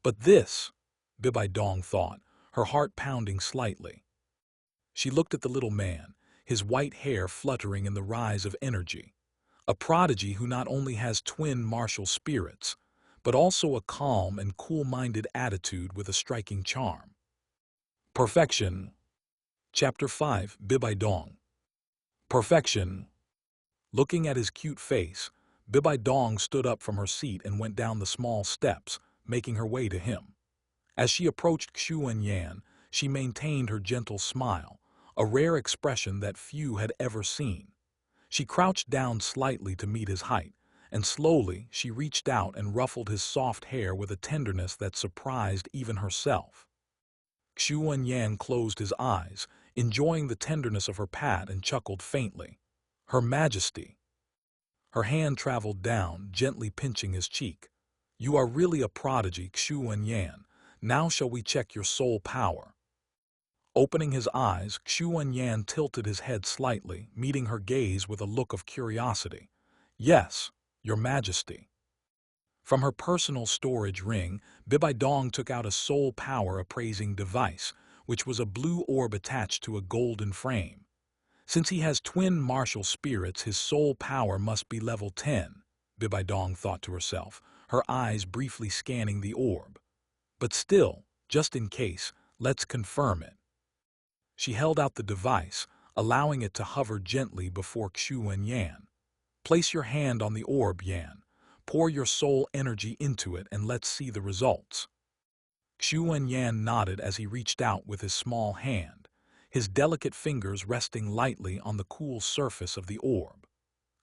But this, Bibai Dong thought, her heart pounding slightly. She looked at the little man, his white hair fluttering in the rise of energy. A prodigy who not only has twin martial spirits, but also a calm and cool-minded attitude with a striking charm. Perfection. Chapter 5, Bibai Dong. Perfection. Looking at his cute face, Bibai Dong stood up from her seat and went down the small steps, making her way to him. As she approached Xuan Yan, she maintained her gentle smile, a rare expression that few had ever seen. She crouched down slightly to meet his height, and slowly she reached out and ruffled his soft hair with a tenderness that surprised even herself. Xuan Yan closed his eyes, enjoying the tenderness of her pat, and chuckled faintly. Her Majesty. Her hand traveled down, gently pinching his cheek. You are really a prodigy, Xuan Yan. Now shall we check your soul power? Opening his eyes, Xuan Yan tilted his head slightly, meeting her gaze with a look of curiosity. Yes, Your Majesty. From her personal storage ring, Bibai Dong took out a soul power appraising device, which was a blue orb attached to a golden frame. Since he has twin martial spirits, his soul power must be level 10, Bibai Dong thought to herself, her eyes briefly scanning the orb. But still, just in case, let's confirm it. She held out the device, allowing it to hover gently before Xuan Yan. Place your hand on the orb, Yan. Pour your soul energy into it and let's see the results. Xuan Yan nodded as he reached out with his small hand, his delicate fingers resting lightly on the cool surface of the orb.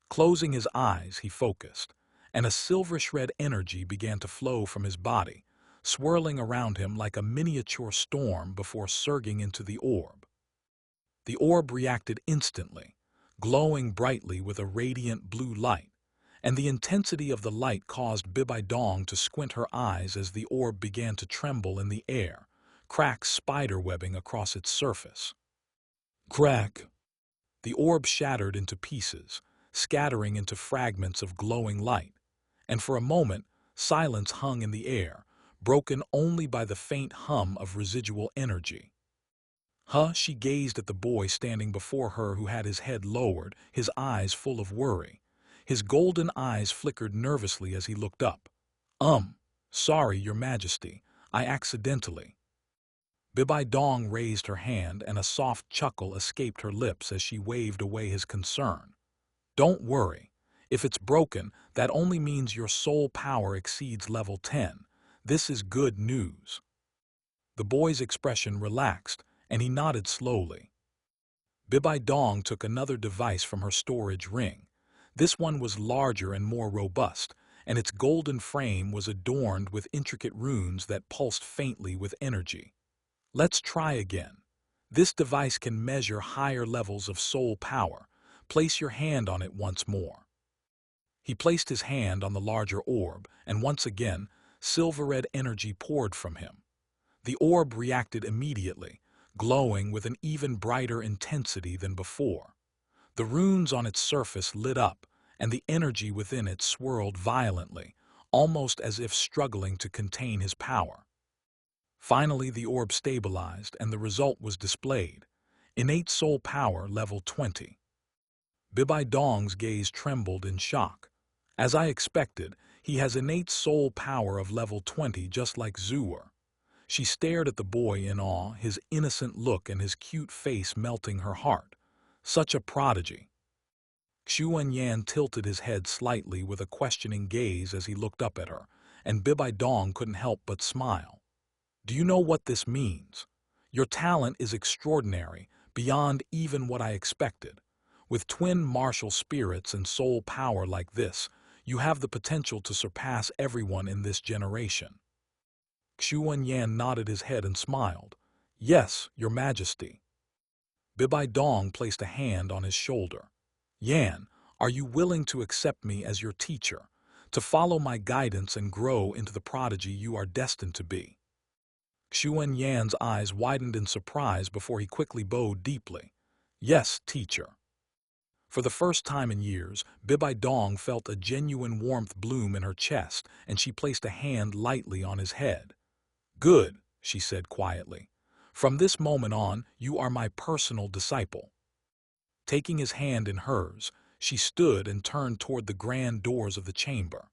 Closing his eyes, he focused, and a silverish red energy began to flow from his body, swirling around him like a miniature storm before surging into the orb. The orb reacted instantly, glowing brightly with a radiant blue light, and the intensity of the light caused Bibidong to squint her eyes as the orb began to tremble in the air, cracks spiderwebbing across its surface. Crack! The orb shattered into pieces, scattering into fragments of glowing light, and for a moment, silence hung in the air, broken only by the faint hum of residual energy. She gazed at the boy standing before her who had his head lowered, his eyes full of worry. His golden eyes flickered nervously as he looked up. Sorry, Your Majesty, I accidentally. Bibidong raised her hand and a soft chuckle escaped her lips as she waved away his concern. Don't worry. If it's broken, that only means your soul power exceeds level 10. This is good news. The boy's expression relaxed, and he nodded slowly. Bibidong took another device from her storage ring. This one was larger and more robust, and its golden frame was adorned with intricate runes that pulsed faintly with energy. Let's try again. This device can measure higher levels of soul power. Place your hand on it once more. He placed his hand on the larger orb, and once again, silver-red energy poured from him. The orb reacted immediately, glowing with an even brighter intensity than before. The runes on its surface lit up, and the energy within it swirled violently, almost as if struggling to contain his power. Finally, the orb stabilized, and the result was displayed. Innate soul power level 20. Bibidong's gaze trembled in shock. As I expected, he has innate soul power of level 20 just like Xuer. She stared at the boy in awe, his innocent look and his cute face melting her heart. Such a prodigy. Xuan Yan tilted his head slightly with a questioning gaze as he looked up at her, and Bibidong couldn't help but smile. Do you know what this means? Your talent is extraordinary, beyond even what I expected. With twin martial spirits and soul power like this, you have the potential to surpass everyone in this generation. Xuan Yan nodded his head and smiled. Yes, Your Majesty. Bibidong placed a hand on his shoulder. Yan, are you willing to accept me as your teacher, to follow my guidance and grow into the prodigy you are destined to be? Xuan Yan's eyes widened in surprise before he quickly bowed deeply. Yes, teacher. For the first time in years, Bibidong felt a genuine warmth bloom in her chest, and she placed a hand lightly on his head. Good, she said quietly. From this moment on, you are my personal disciple. Taking his hand in hers, she stood and turned toward the grand doors of the chamber.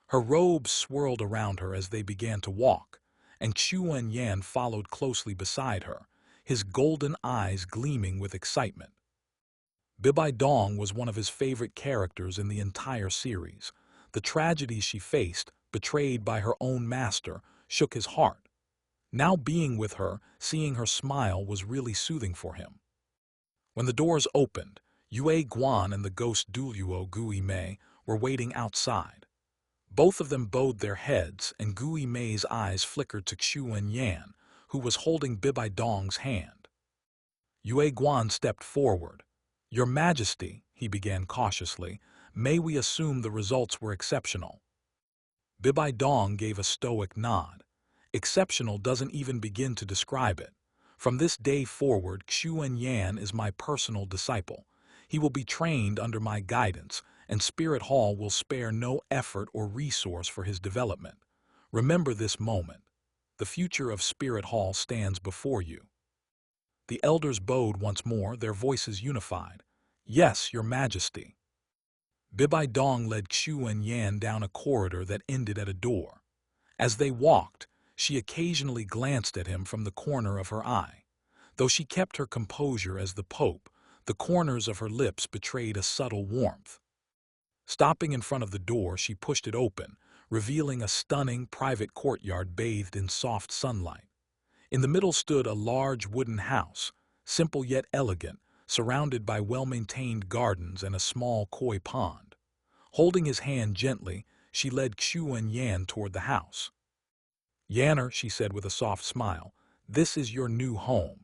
Her robes swirled around her as they began to walk, and Xuan Yan followed closely beside her, his golden eyes gleaming with excitement. Bibidong was one of his favorite characters in the entire series. The tragedies she faced, betrayed by her own master, shook his heart. Now being with her, seeing her smile was really soothing for him. When the doors opened, Yue Guan and the ghost Douluo Gui Mei were waiting outside. Both of them bowed their heads, and Gui Mei's eyes flickered to Xuan Yan, who was holding Bibidong's hand. Yue Guan stepped forward. Your Majesty, he began cautiously, may we assume the results were exceptional? Bibidong gave a stoic nod. Exceptional doesn't even begin to describe it. From this day forward, Xuan Yan is my personal disciple. He will be trained under my guidance, and Spirit Hall will spare no effort or resource for his development. Remember this moment. The future of Spirit Hall stands before you. The elders bowed once more, their voices unified. Yes, Your Majesty. Bibidong led Xuan Yan down a corridor that ended at a door. As they walked, she occasionally glanced at him from the corner of her eye. Though she kept her composure as the Pope, the corners of her lips betrayed a subtle warmth. Stopping in front of the door, she pushed it open, revealing a stunning private courtyard bathed in soft sunlight. In the middle stood a large wooden house, simple yet elegant, surrounded by well-maintained gardens and a small koi pond. Holding his hand gently, she led Xuan Yan toward the house. Yanner, she said with a soft smile, this is your new home.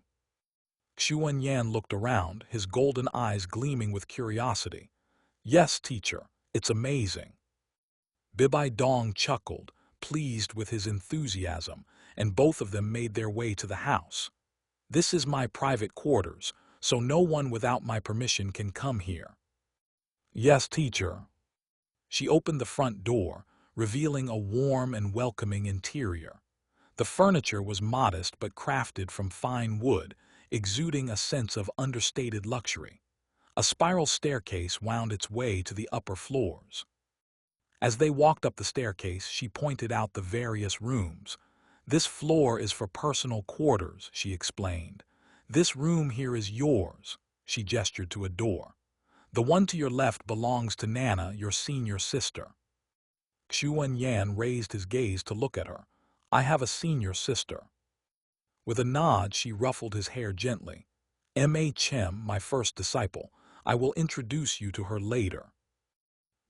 Xuan Yan looked around, his golden eyes gleaming with curiosity. Yes, teacher, it's amazing. Bibai Dong chuckled, pleased with his enthusiasm, and both of them made their way to the house. This is my private quarters, so no one without my permission can come here. Yes, teacher. She opened the front door, revealing a warm and welcoming interior. The furniture was modest but crafted from fine wood, exuding a sense of understated luxury. A spiral staircase wound its way to the upper floors. As they walked up the staircase, she pointed out the various rooms. This floor is for personal quarters, she explained. This room here is yours, she gestured to a door. The one to your left belongs to Nana, your senior sister. Xuan Yan raised his gaze to look at her. I have a senior sister. With a nod, she ruffled his hair gently. M.A. Chem, my first disciple. I will introduce you to her later.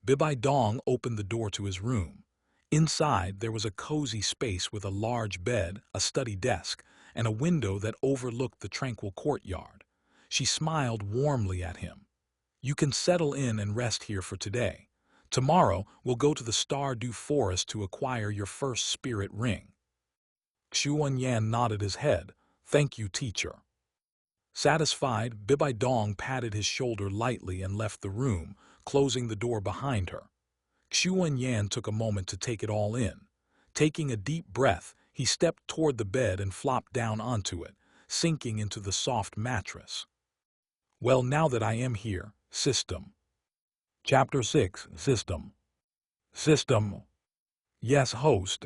Bibai Dong opened the door to his room. Inside, there was a cozy space with a large bed, a study desk, and a window that overlooked the tranquil courtyard. She smiled warmly at him. You can settle in and rest here for today. Tomorrow, we'll go to the Stardew Forest to acquire your first spirit ring. Xuan Yan nodded his head. Thank you, teacher. Satisfied, Bibai Dong patted his shoulder lightly and left the room, closing the door behind her. Xuan Yan took a moment to take it all in. Taking a deep breath, he stepped toward the bed and flopped down onto it, sinking into the soft mattress. Well, now that I am here, system. Chapter 6, System. System. Yes, host.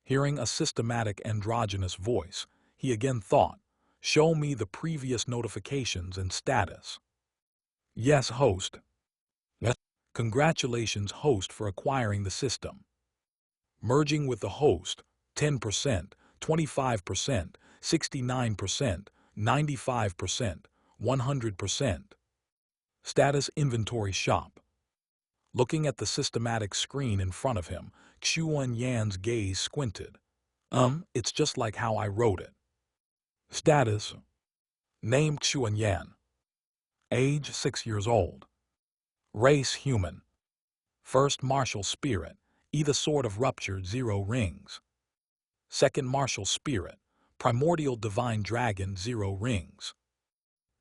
Hearing a systematic androgynous voice, he again thought, show me the previous notifications and status. Yes, host. Yes. Congratulations, host, for acquiring the system. Merging with the host, 10%, 25%, 69%, 95%, 100%. Status inventory shop. Looking at the systematic screen in front of him, Xuan Yan's gaze squinted. It's just like how I wrote it. Status. Name Xuan Yan. Age 6 years old. Race human. First martial spirit, either sword of rupture 0 rings. Second martial spirit, primordial divine dragon 0 rings.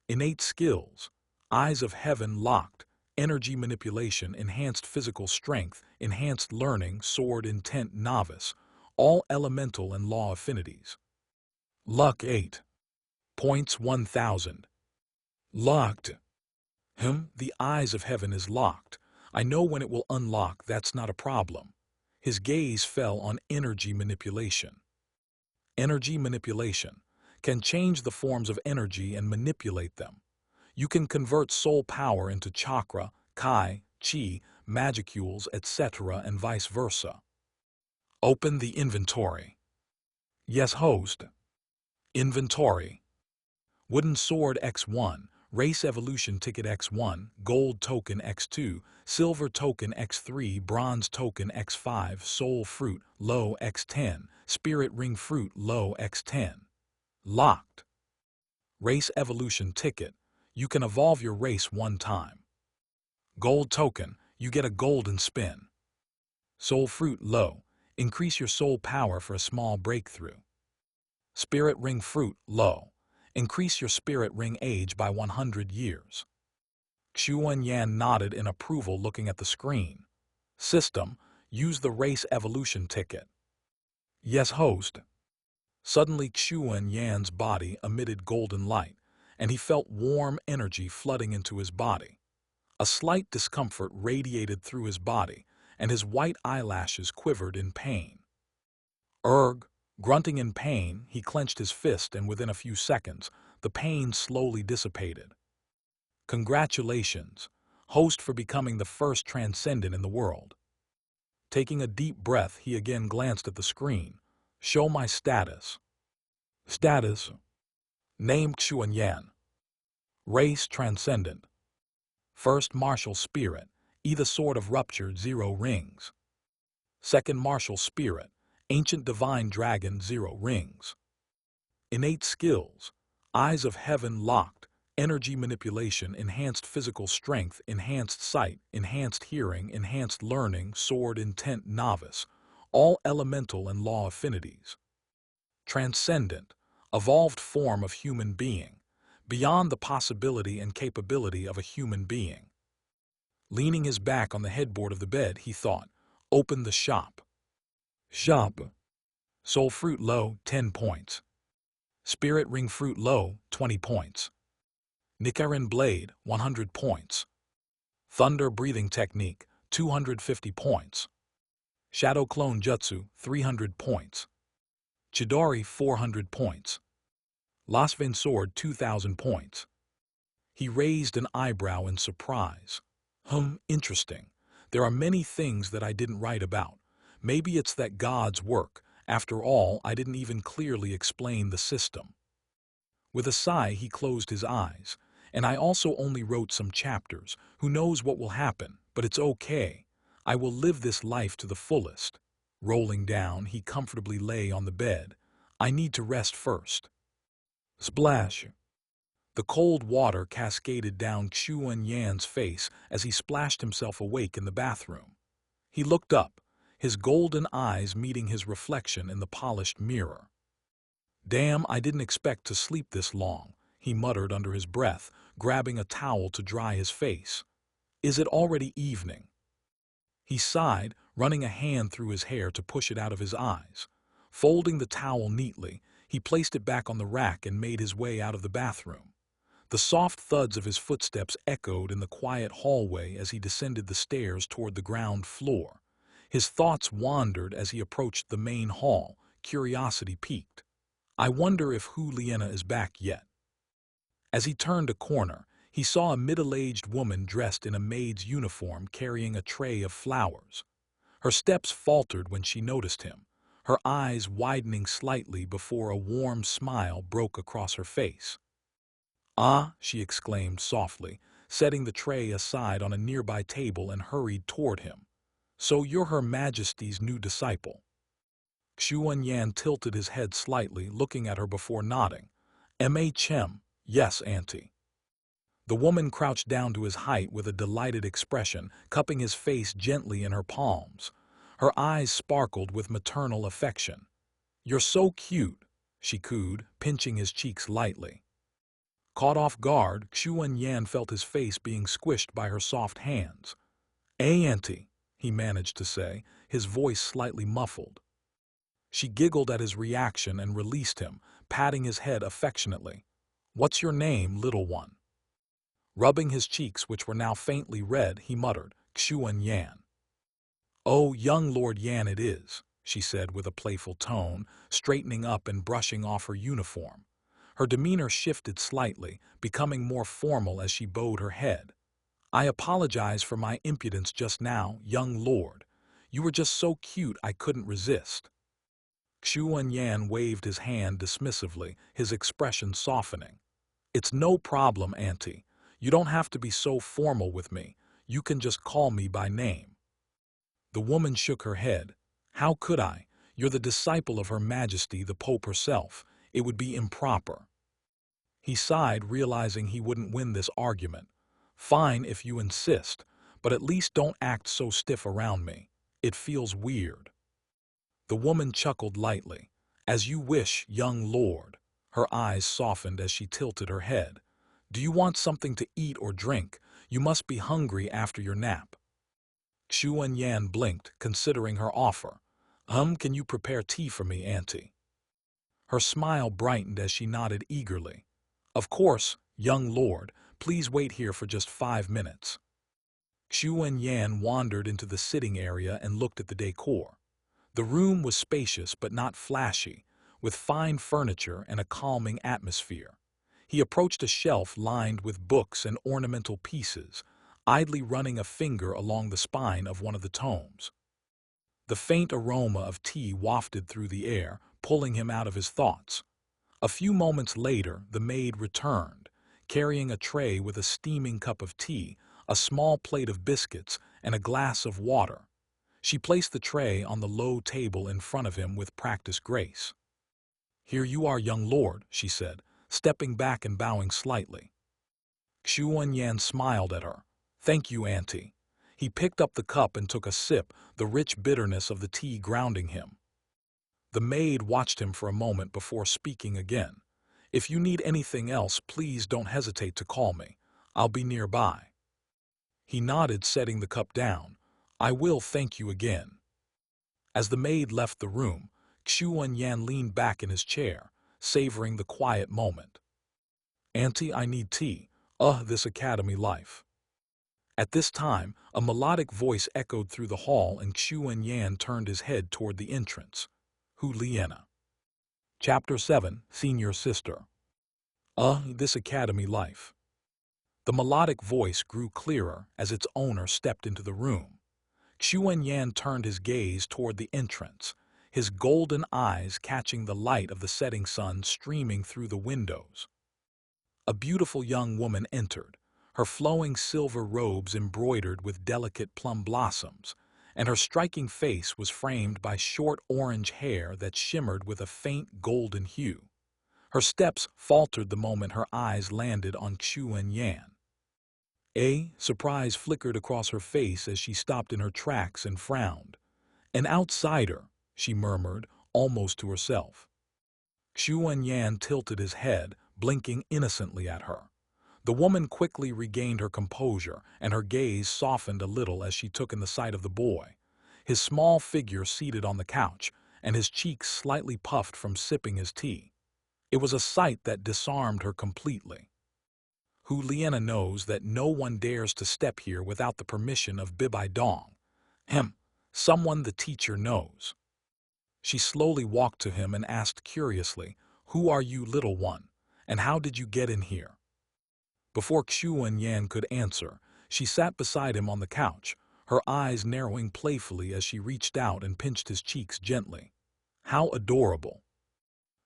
Innate skills, eyes of heaven locked, energy manipulation, enhanced physical strength, enhanced learning, sword intent novice, all elemental and law affinities. Luck 8. Points 1000. Locked. The eyes of heaven is locked. I know when it will unlock, that's not a problem. His gaze fell on energy manipulation. Energy manipulation can change the forms of energy and manipulate them. You can convert soul power into chakra, kai, chi, magicules, etc. and vice versa. Open the inventory. Yes, host. Inventory. Wooden sword X1, race evolution ticket X1, gold token X2, silver token X3, bronze token X5, soul fruit, low X10, spirit ring fruit, low X10. Locked. Race evolution ticket. You can evolve your race 1 time. Gold token. You get a golden spin. Soul fruit low. Increase your soul power for a small breakthrough. Spirit ring fruit low. Increase your spirit ring age by 100 years. Xuan Yan nodded in approval, looking at the screen. System. Use the race evolution ticket. Yes, host. Suddenly Xuan Yan's body emitted golden light, and he felt warm energy flooding into his body. A slight discomfort radiated through his body, and his white eyelashes quivered in pain. Erg! Grunting in pain, he clenched his fist, and within a few seconds, the pain slowly dissipated. Congratulations, host, for becoming the first transcendent in the world. Taking a deep breath, he again glanced at the screen. Show my status. Status. Name Xuan Yan. Race transcendent. First martial spirit, either sword of rupture 0 rings. Second martial spirit, Ancient Divine Dragon 0 Rings. Innate skills. Eyes of Heaven locked. Energy manipulation, enhanced physical strength, enhanced sight, enhanced hearing, enhanced learning, sword intent novice. All elemental and law affinities. Transcendent. Evolved form of human being. Beyond the possibility and capability of a human being. Leaning his back on the headboard of the bed, he thought, open the shop. Shop. Soul Fruit Low, 10 points. Spirit Ring Fruit Low, 20 points. Nichiren Blade, 100 points. Thunder Breathing Technique, 250 points. Shadow Clone Jutsu, 300 points. Chidori, 400 points. Lasvin Sword, 2,000 points. He raised an eyebrow in surprise. Interesting. There are many things that I didn't write about. Maybe it's that God's work. After all, I didn't even clearly explain the system. With a sigh, he closed his eyes. And I also only wrote some chapters. Who knows what will happen, but it's okay. I will live this life to the fullest. Rolling down, he comfortably lay on the bed. I need to rest first. Splash. The cold water cascaded down Xuan Yan's face as he splashed himself awake in the bathroom. He looked up, his golden eyes meeting his reflection in the polished mirror. Damn, I didn't expect to sleep this long, he muttered under his breath, grabbing a towel to dry his face. Is it already evening? He sighed, running a hand through his hair to push it out of his eyes. Folding the towel neatly, he placed it back on the rack and made his way out of the bathroom. The soft thuds of his footsteps echoed in the quiet hallway as he descended the stairs toward the ground floor. His thoughts wandered as he approached the main hall, curiosity piqued. I wonder if Liena is back yet. As he turned a corner, he saw a middle-aged woman dressed in a maid's uniform carrying a tray of flowers. Her steps faltered when she noticed him, her eyes widening slightly before a warm smile broke across her face. "Ah," she exclaimed softly, setting the tray aside on a nearby table and hurried toward him. "So you're Her Majesty's new disciple." Xuan Yan tilted his head slightly, looking at her before nodding. "M.H.M. Yes, Auntie." The woman crouched down to his height with a delighted expression, cupping his face gently in her palms. Her eyes sparkled with maternal affection. "You're so cute," she cooed, pinching his cheeks lightly. Caught off guard, Xuan Yan felt his face being squished by her soft hands. Auntie," he managed to say, his voice slightly muffled. She giggled at his reaction and released him, patting his head affectionately. "What's your name, little one?" Rubbing his cheeks, which were now faintly red, he muttered, "Xuan Yan." "Oh, young Lord Yan it is," she said with a playful tone, straightening up and brushing off her uniform. Her demeanor shifted slightly, becoming more formal as she bowed her head. "I apologize for my impudence just now, young lord. You were just so cute I couldn't resist." Xuan Yan waved his hand dismissively, his expression softening. "It's no problem, Auntie. You don't have to be so formal with me. You can just call me by name." The woman shook her head. "How could I? You're the disciple of Her Majesty, the Pope herself. It would be improper." He sighed, realizing he wouldn't win this argument. "Fine if you insist, but at least don't act so stiff around me. It feels weird." The woman chuckled lightly. "As you wish, young lord." Her eyes softened as she tilted her head. "Do you want something to eat or drink? You must be hungry after your nap." Xuan Yan blinked, considering her offer. Can you prepare tea for me, Auntie?" Her smile brightened as she nodded eagerly. "Of course, young lord. Please wait here for just 5 minutes." Xuan Yan wandered into the sitting area and looked at the decor. The room was spacious but not flashy, with fine furniture and a calming atmosphere. He approached a shelf lined with books and ornamental pieces, idly running a finger along the spine of one of the tomes. The faint aroma of tea wafted through the air, pulling him out of his thoughts. A few moments later, the maid returned, carrying a tray with a steaming cup of tea, a small plate of biscuits, and a glass of water. She placed the tray on the low table in front of him with practiced grace. "Here you are, young lord," she said, stepping back and bowing slightly. Xuan Yan smiled at her. "Thank you, auntie." He picked up the cup and took a sip, the rich bitterness of the tea grounding him. The maid watched him for a moment before speaking again. "If you need anything else, please don't hesitate to call me. I'll be nearby." He nodded, setting the cup down. "I will, thank you again." As the maid left the room, Xuan Yan leaned back in his chair, savoring the quiet moment. "Auntie, I need tea. This academy life." At this time, a melodic voice echoed through the hall and Xuan Yan turned his head toward the entrance. Hu Liena. Chapter 7, Senior Sister. This academy life. The melodic voice grew clearer as its owner stepped into the room. Xuan Yan turned his gaze toward the entrance, his golden eyes catching the light of the setting sun streaming through the windows. A beautiful young woman entered, her flowing silver robes embroidered with delicate plum blossoms, and her striking face was framed by short orange hair that shimmered with a faint golden hue. Her steps faltered the moment her eyes landed on Xuan Yan. A surprise flickered across her face as she stopped in her tracks and frowned. "An outsider," she murmured, almost to herself. Xuan Yan tilted his head, blinking innocently at her. The woman quickly regained her composure, and her gaze softened a little as she took in the sight of the boy, his small figure seated on the couch, and his cheeks slightly puffed from sipping his tea. It was a sight that disarmed her completely. Hu Liena knows that no one dares to step here without the permission of Bibai Dong. Someone the teacher knows. She slowly walked to him and asked curiously, "Who are you, little one, and how did you get in here?" Before Xuan Yan could answer, she sat beside him on the couch, her eyes narrowing playfully as she reached out and pinched his cheeks gently. How adorable!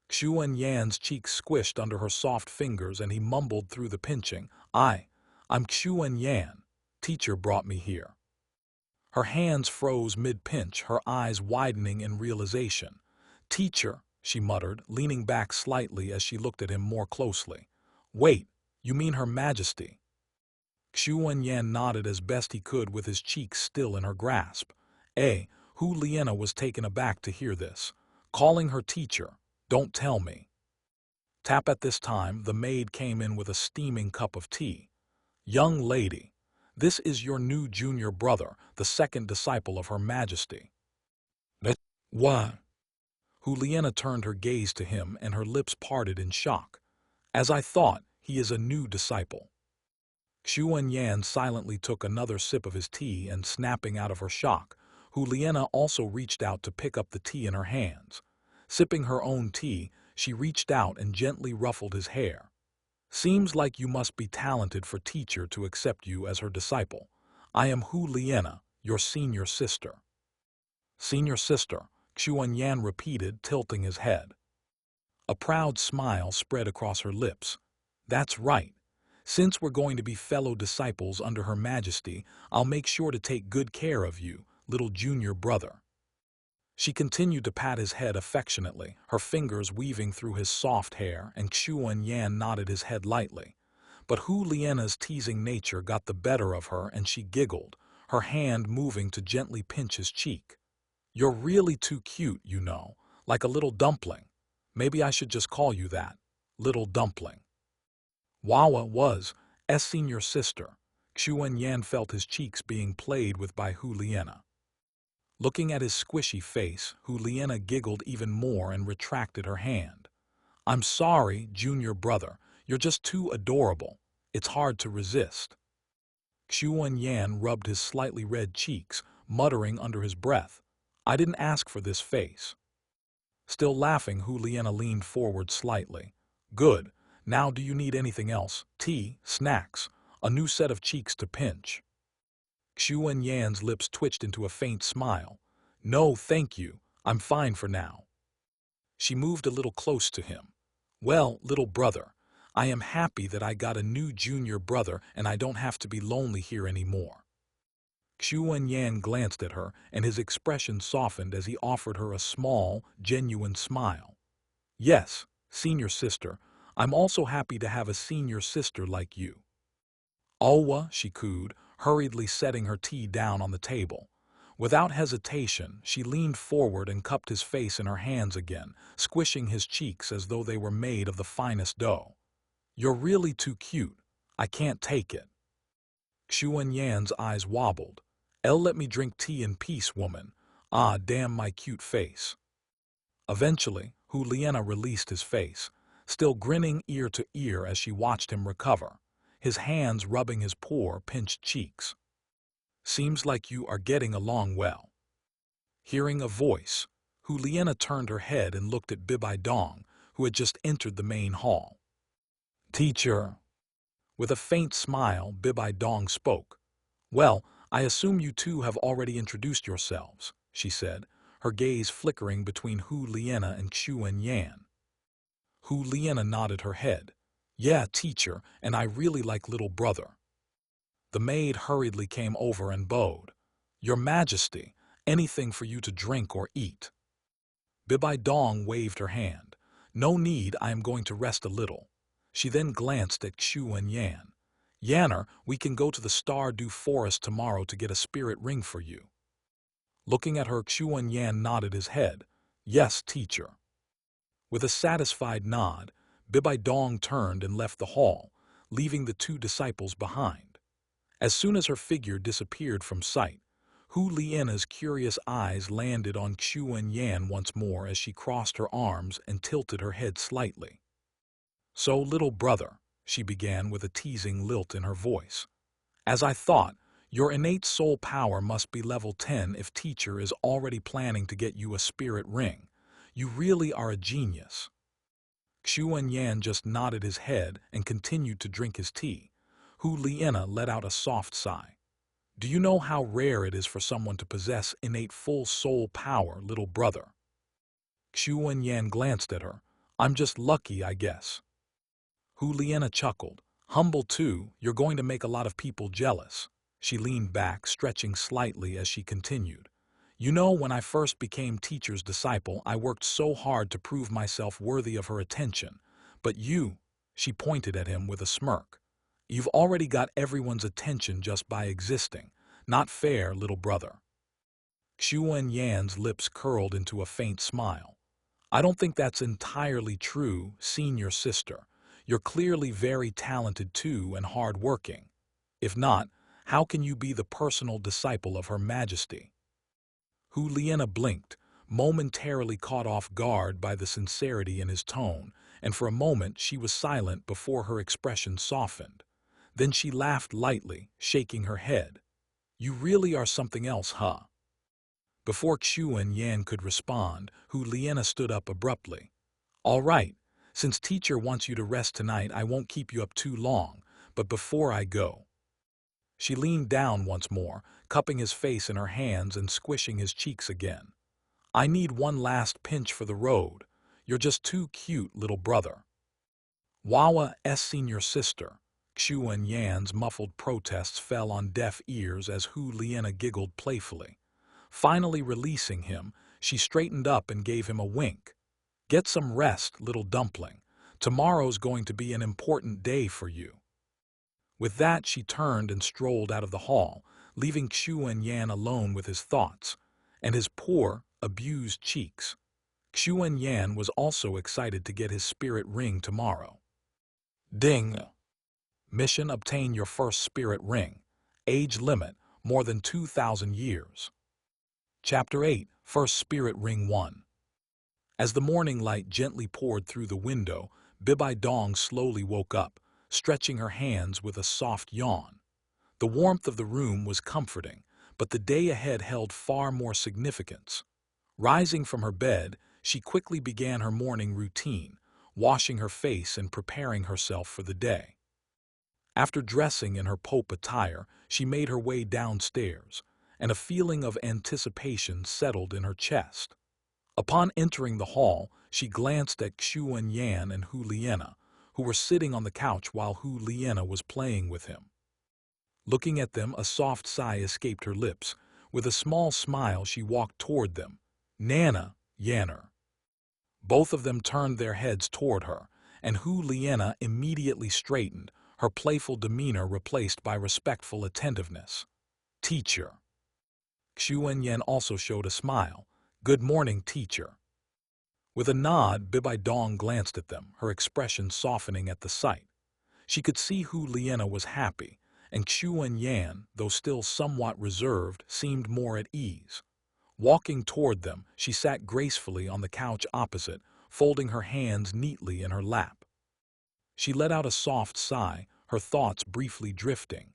Xuan Yan's cheeks squished under her soft fingers and he mumbled through the pinching, I'm Xuan Yan. Teacher brought me here." Her hands froze mid-pinch, her eyes widening in realization. "Teacher," she muttered, leaning back slightly as she looked at him more closely. "Wait, you mean Her Majesty?" Xuan Yan nodded as best he could with his cheeks still in her grasp. Hu Liena was taken aback to hear this. Calling her teacher, "Don't tell me." Tap at this time, the maid came in with a steaming cup of tea. "Young lady, this is your new junior brother, the second disciple of Her Majesty." "What?" Hu Liena turned her gaze to him and her lips parted in shock. "As I thought, he is a new disciple." Xuan Yan silently took another sip of his tea and snapping out of her shock, Hu Liena also reached out to pick up the tea in her hands. Sipping her own tea, she reached out and gently ruffled his hair. "Seems like you must be talented for teacher to accept you as her disciple. I am Hu Liena, your senior sister." "Senior sister," Xuan Yan repeated, tilting his head. A proud smile spread across her lips. "That's right. Since we're going to be fellow disciples under Her Majesty, I'll make sure to take good care of you, little junior brother." She continued to pat his head affectionately, her fingers weaving through his soft hair, and Xuan Yan nodded his head lightly. But Hu Liena's teasing nature got the better of her and she giggled, her hand moving to gently pinch his cheek. "You're really too cute, you know, like a little dumpling. Maybe I should just call you that, little dumpling." Wawa was senior sister. Xuan Yan felt his cheeks being played with by Hu Liena. Looking at his squishy face, Hu Liena giggled even more and retracted her hand. "I'm sorry, junior brother. You're just too adorable. It's hard to resist." Xuan Yan rubbed his slightly red cheeks, muttering under his breath, "I didn't ask for this face." Still laughing, Hu Liena leaned forward slightly. "Good. Now do you need anything else? Tea, snacks, a new set of cheeks to pinch?" Xuan Yan's lips twitched into a faint smile. "No, thank you. I'm fine for now." She moved a little close to him. "Well, little brother, I am happy that I got a new junior brother and I don't have to be lonely here anymore." Xuan Yan glanced at her, and his expression softened as he offered her a small, genuine smile. Yes, senior sister, I'm also happy to have a senior sister like you. Owa, she cooed, hurriedly setting her tea down on the table. Without hesitation, she leaned forward and cupped his face in her hands again, squishing his cheeks as though they were made of the finest dough. You're really too cute. I can't take it. Xuan Yan's eyes wobbled. Let me drink tea in peace, woman. Ah, damn my cute face. Eventually, Liena released his face, still grinning ear to ear as she watched him recover, his hands rubbing his poor, pinched cheeks. Seems like you are getting along well. Hearing a voice, Liena turned her head and looked at Bibai Dong, who had just entered the main hall. Teacher. With a faint smile, Bibai Dong spoke. Well, I assume you two have already introduced yourselves, she said, her gaze flickering between Liena and Xuan Yan. Liena nodded her head. Yeah, teacher, and I really like little brother. The maid hurriedly came over and bowed. Your Majesty, anything for you to drink or eat. Bibai Dong waved her hand. No need, I am going to rest a little. She then glanced at Xuan Yan. Yanner, we can go to the Stardew Forest tomorrow to get a spirit ring for you. Looking at her, Xuan Yan nodded his head. Yes, teacher. With a satisfied nod, Bibai Dong turned and left the hall, leaving the two disciples behind. As soon as her figure disappeared from sight, Liena's curious eyes landed on Xuan Yan once more as she crossed her arms and tilted her head slightly. So, little brother, she began with a teasing lilt in her voice. As I thought, your innate soul power must be level 10 if teacher is already planning to get you a spirit ring. You really are a genius. Xuan Yan just nodded his head and continued to drink his tea. Liena let out a soft sigh. Do you know how rare it is for someone to possess innate full soul power, little brother? Xuan Yan glanced at her. I'm just lucky, I guess. Liena chuckled. Humble too, you're going to make a lot of people jealous. She leaned back, stretching slightly as she continued. You know, when I first became teacher's disciple, I worked so hard to prove myself worthy of her attention. But you, she pointed at him with a smirk. You've already got everyone's attention just by existing. Not fair, little brother. Xuan Yan's lips curled into a faint smile. I don't think that's entirely true, senior sister. You're clearly very talented too and hard-working. If not, how can you be the personal disciple of Her Majesty? Liena blinked, momentarily caught off guard by the sincerity in his tone, and for a moment she was silent before her expression softened. Then she laughed lightly, shaking her head. You really are something else, huh? Before Xuan Yan could respond, Liena stood up abruptly. All right, since teacher wants you to rest tonight, I won't keep you up too long, but before I go. She leaned down once more, cupping his face in her hands and squishing his cheeks again. I need one last pinch for the road. You're just too cute, little brother. Wawa's senior sister. Xuan Yan's muffled protests fell on deaf ears as Liena giggled playfully. Finally releasing him, she straightened up and gave him a wink. Get some rest, little dumpling. Tomorrow's going to be an important day for you. With that, she turned and strolled out of the hall, leaving Xuan Yan alone with his thoughts, and his poor, abused cheeks. Xuan Yan was also excited to get his spirit ring tomorrow. Ding! Mission: obtain your first spirit ring. Age limit: more than 2,000 years. Chapter 8, First Spirit Ring 1. As the morning light gently poured through the window, Bibai Dong slowly woke up, stretching her hands with a soft yawn. The warmth of the room was comforting, but the day ahead held far more significance. Rising from her bed, she quickly began her morning routine, washing her face and preparing herself for the day. After dressing in her Pope attire, she made her way downstairs, and a feeling of anticipation settled in her chest. Upon entering the hall, she glanced at Xuan Yan and Liena, who were sitting on the couch while Liena was playing with him. Looking at them, a soft sigh escaped her lips. With a small smile, she walked toward them. Nana, Yanner. Both of them turned their heads toward her, and Hu Liena immediately straightened, her playful demeanor replaced by respectful attentiveness. Teacher. Xuan Yan also showed a smile. Good morning, teacher. With a nod, Bibai Dong glanced at them, her expression softening at the sight. She could see Hu Liena was happy, and Xuan Yan, though still somewhat reserved, seemed more at ease. Walking toward them, she sat gracefully on the couch opposite, folding her hands neatly in her lap. She let out a soft sigh, her thoughts briefly drifting.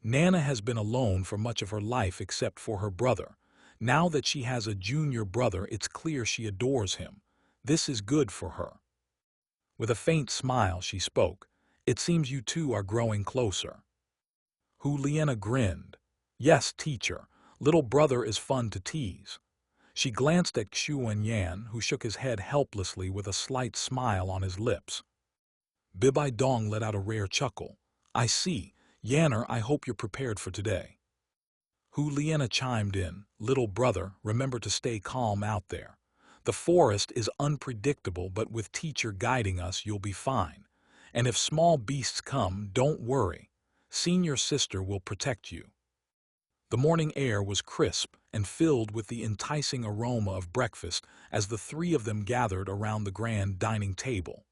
Nana has been alone for much of her life except for her brother. Now that she has a junior brother, it's clear she adores him. This is good for her. With a faint smile, she spoke. It seems you two are growing closer. Hu Liena grinned. Yes, teacher. Little brother is fun to tease. She glanced at Xuan Yan, who shook his head helplessly with a slight smile on his lips. Bibai Dong let out a rare chuckle. I see. Yanner, I hope you're prepared for today. Hu Liena chimed in. Little brother, remember to stay calm out there. The forest is unpredictable, but with teacher guiding us, you'll be fine. And if small beasts come, don't worry. Senior sister will protect you. The morning air was crisp and filled with the enticing aroma of breakfast as the three of them gathered around the grand dining table.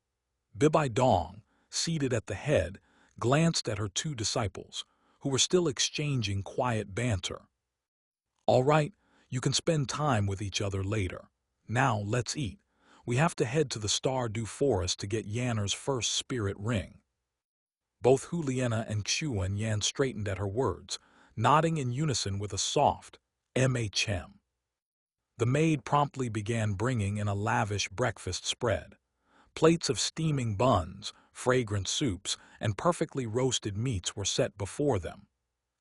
Bibai Dong, seated at the head, glanced at her two disciples, who were still exchanging quiet banter. All right, you can spend time with each other later. Now let's eat. We have to head to the Stardew Forest to get Yanner's first spirit ring. Both Hu Liena and Xuan Yan straightened at her words, nodding in unison with a soft MHM. The maid promptly began bringing in a lavish breakfast spread. Plates of steaming buns, fragrant soups, and perfectly roasted meats were set before them.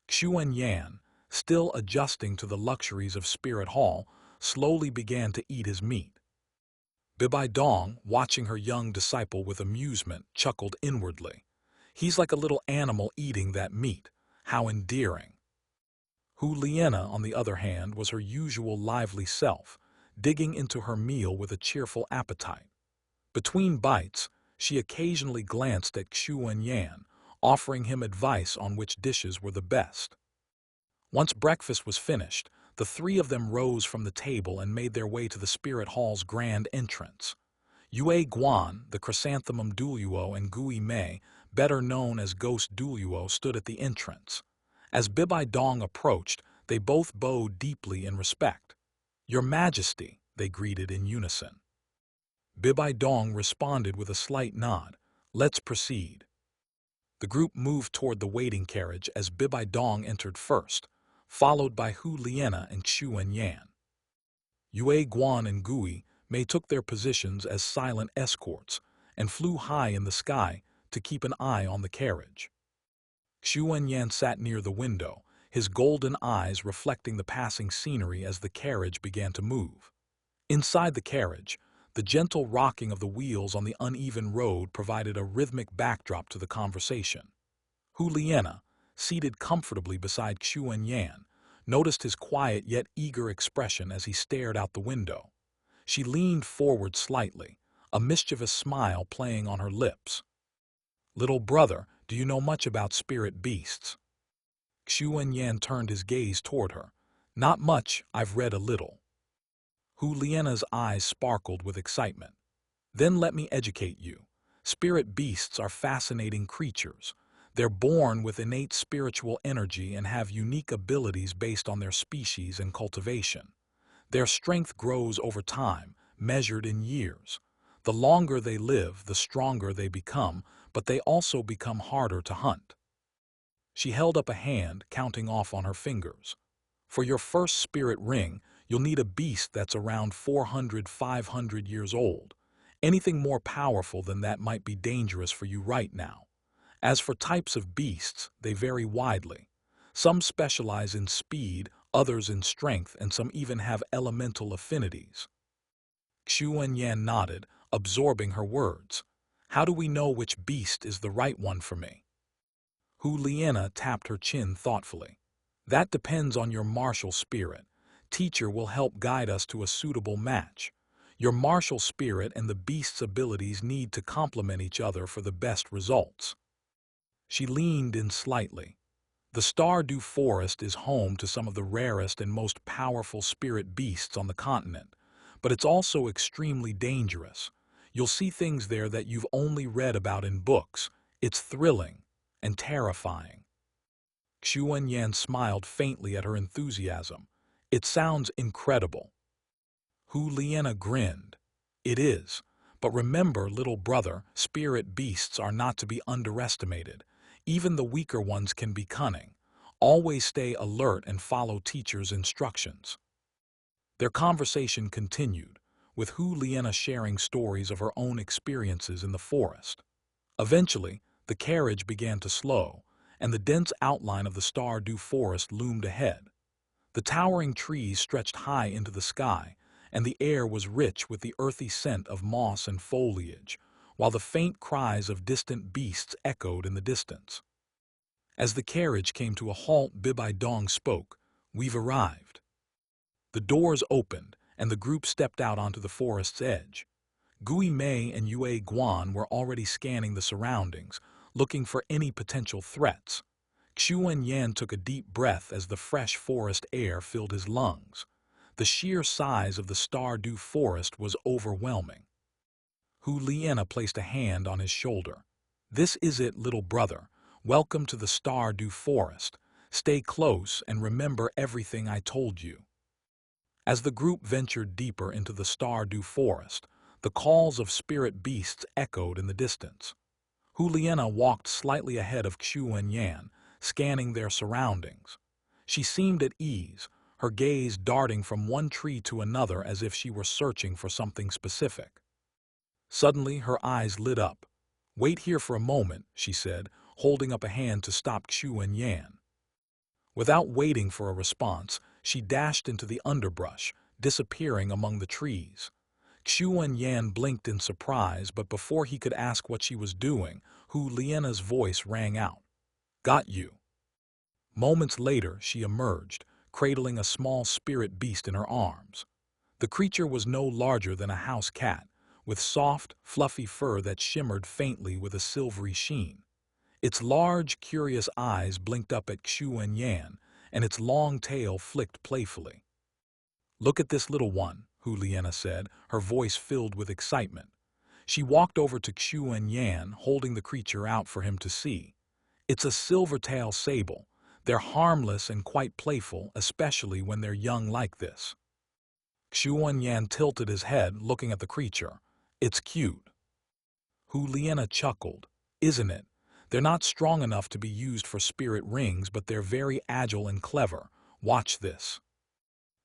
Xuan Yan, still adjusting to the luxuries of Spirit Hall, slowly began to eat his meat. Bibai Dong, watching her young disciple with amusement, chuckled inwardly. He's like a little animal eating that meat. How endearing. Hu Liena, on the other hand, was her usual lively self, digging into her meal with a cheerful appetite. Between bites, she occasionally glanced at Xuan Yan, offering him advice on which dishes were the best. Once breakfast was finished, the three of them rose from the table and made their way to the Spirit Hall's grand entrance. Yue Guan, the chrysanthemum Douluo, and Gui Mei, better known as Ghost Douluo, stood at the entrance. As Bibai Dong approached, they both bowed deeply in respect. Your Majesty, they greeted in unison. Bibai Dong responded with a slight nod. Let's proceed. The group moved toward the waiting carriage as Bibai Dong entered first, followed by Hu Liena and Xuan Yan. Yue Guan and Gui Mei took their positions as silent escorts and flew high in the sky to keep an eye on the carriage. Xuan Yan sat near the window, his golden eyes reflecting the passing scenery as the carriage began to move. Inside the carriage, the gentle rocking of the wheels on the uneven road provided a rhythmic backdrop to the conversation. Hu Liena, seated comfortably beside Xuan Yan, noticed his quiet yet eager expression as he stared out the window. She leaned forward slightly, a mischievous smile playing on her lips. Little brother, do you know much about spirit beasts? Xuan Yan turned his gaze toward her. Not much, I've read a little. Hu Liena's eyes sparkled with excitement. Then let me educate you. Spirit beasts are fascinating creatures. They're born with innate spiritual energy and have unique abilities based on their species and cultivation. Their strength grows over time, measured in years. The longer they live, the stronger they become, but they also become harder to hunt. She held up a hand, counting off on her fingers. For your first spirit ring, you'll need a beast that's around 400–500 years old. Anything more powerful than that might be dangerous for you right now. As for types of beasts, they vary widely. Some specialize in speed, others in strength, and some even have elemental affinities. Xuan Yan nodded, absorbing her words. How do we know which beast is the right one for me? Hu Liena tapped her chin thoughtfully. That depends on your martial spirit. Teacher will help guide us to a suitable match. Your martial spirit and the beast's abilities need to complement each other for the best results. She leaned in slightly. The Stardew Forest is home to some of the rarest and most powerful spirit beasts on the continent, but it's also extremely dangerous. You'll see things there that you've only read about in books. It's thrilling and terrifying. Xuan Yan smiled faintly at her enthusiasm. It sounds incredible. Hu Liena grinned. It is. But remember, little brother, spirit beasts are not to be underestimated. Even the weaker ones can be cunning. Always stay alert and follow teacher's instructions. Their conversation continued, with Hu Liena sharing stories of her own experiences in the forest. Eventually, the carriage began to slow, and the dense outline of the Stardew Forest loomed ahead. The towering trees stretched high into the sky, and the air was rich with the earthy scent of moss and foliage, while the faint cries of distant beasts echoed in the distance. As the carriage came to a halt, Bibai Dong spoke, "We've arrived." The doors opened, and the group stepped out onto the forest's edge. Gui Mei and Yue Guan were already scanning the surroundings, looking for any potential threats. Xuan Yan took a deep breath as the fresh forest air filled his lungs. The sheer size of the Stardew Forest was overwhelming. Hu Liena placed a hand on his shoulder. "This is it, little brother. Welcome to the Stardew Forest. Stay close and remember everything I told you." As the group ventured deeper into the Stardew Forest, the calls of spirit beasts echoed in the distance. Hu Liena walked slightly ahead of Xuan Yan, scanning their surroundings. She seemed at ease, her gaze darting from one tree to another as if she were searching for something specific. Suddenly, her eyes lit up. "Wait here for a moment," she said, holding up a hand to stop Xuan Yan. Without waiting for a response, she dashed into the underbrush, disappearing among the trees. Xuan Yan blinked in surprise, but before he could ask what she was doing, Hu Liena's voice rang out. "Got you." Moments later, she emerged, cradling a small spirit beast in her arms. The creature was no larger than a house cat, with soft, fluffy fur that shimmered faintly with a silvery sheen. Its large, curious eyes blinked up at Xuan Yan, and its long tail flicked playfully. "Look at this little one," Hu Liena said, her voice filled with excitement. She walked over to Xuan Yan, holding the creature out for him to see. "It's a silvertail sable. They're harmless and quite playful, especially when they're young like this." Xuan Yan tilted his head, looking at the creature. "It's cute." Hu Liena chuckled. "Isn't it? They're not strong enough to be used for spirit rings, but they're very agile and clever. Watch this."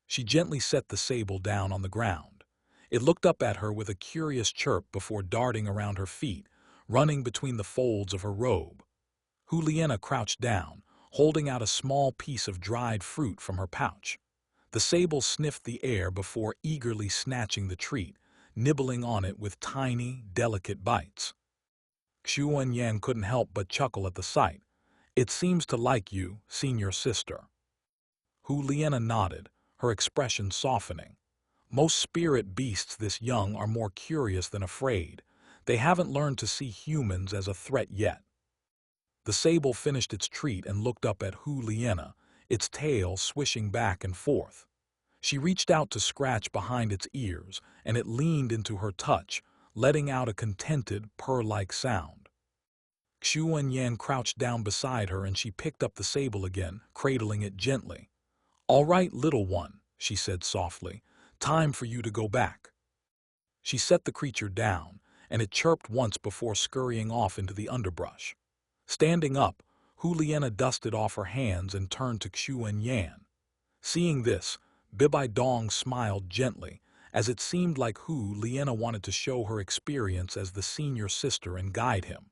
She gently set the sable down on the ground. It looked up at her with a curious chirp before darting around her feet, running between the folds of her robe. Hu Liena crouched down, holding out a small piece of dried fruit from her pouch. The sable sniffed the air before eagerly snatching the treat, nibbling on it with tiny, delicate bites. Xuan Yan couldn't help but chuckle at the sight. "It seems to like you, senior sister." Hu Liena nodded, her expression softening. Most spirit beasts this young are more curious than afraid. They haven't learned to see humans as a threat yet. The sable finished its treat and looked up at Hu Liena, its tail swishing back and forth. She reached out to scratch behind its ears, and it leaned into her touch, letting out a contented, purr-like sound. Xuan Yan crouched down beside her and she picked up the sable again, cradling it gently. "All right, little one," she said softly. "Time for you to go back." She set the creature down, and it chirped once before scurrying off into the underbrush. Standing up, Hu Liena dusted off her hands and turned to Xuan Yan. Seeing this, Bibai Dong smiled gently, as it seemed like Hu Liena wanted to show her experience as the senior sister and guide him.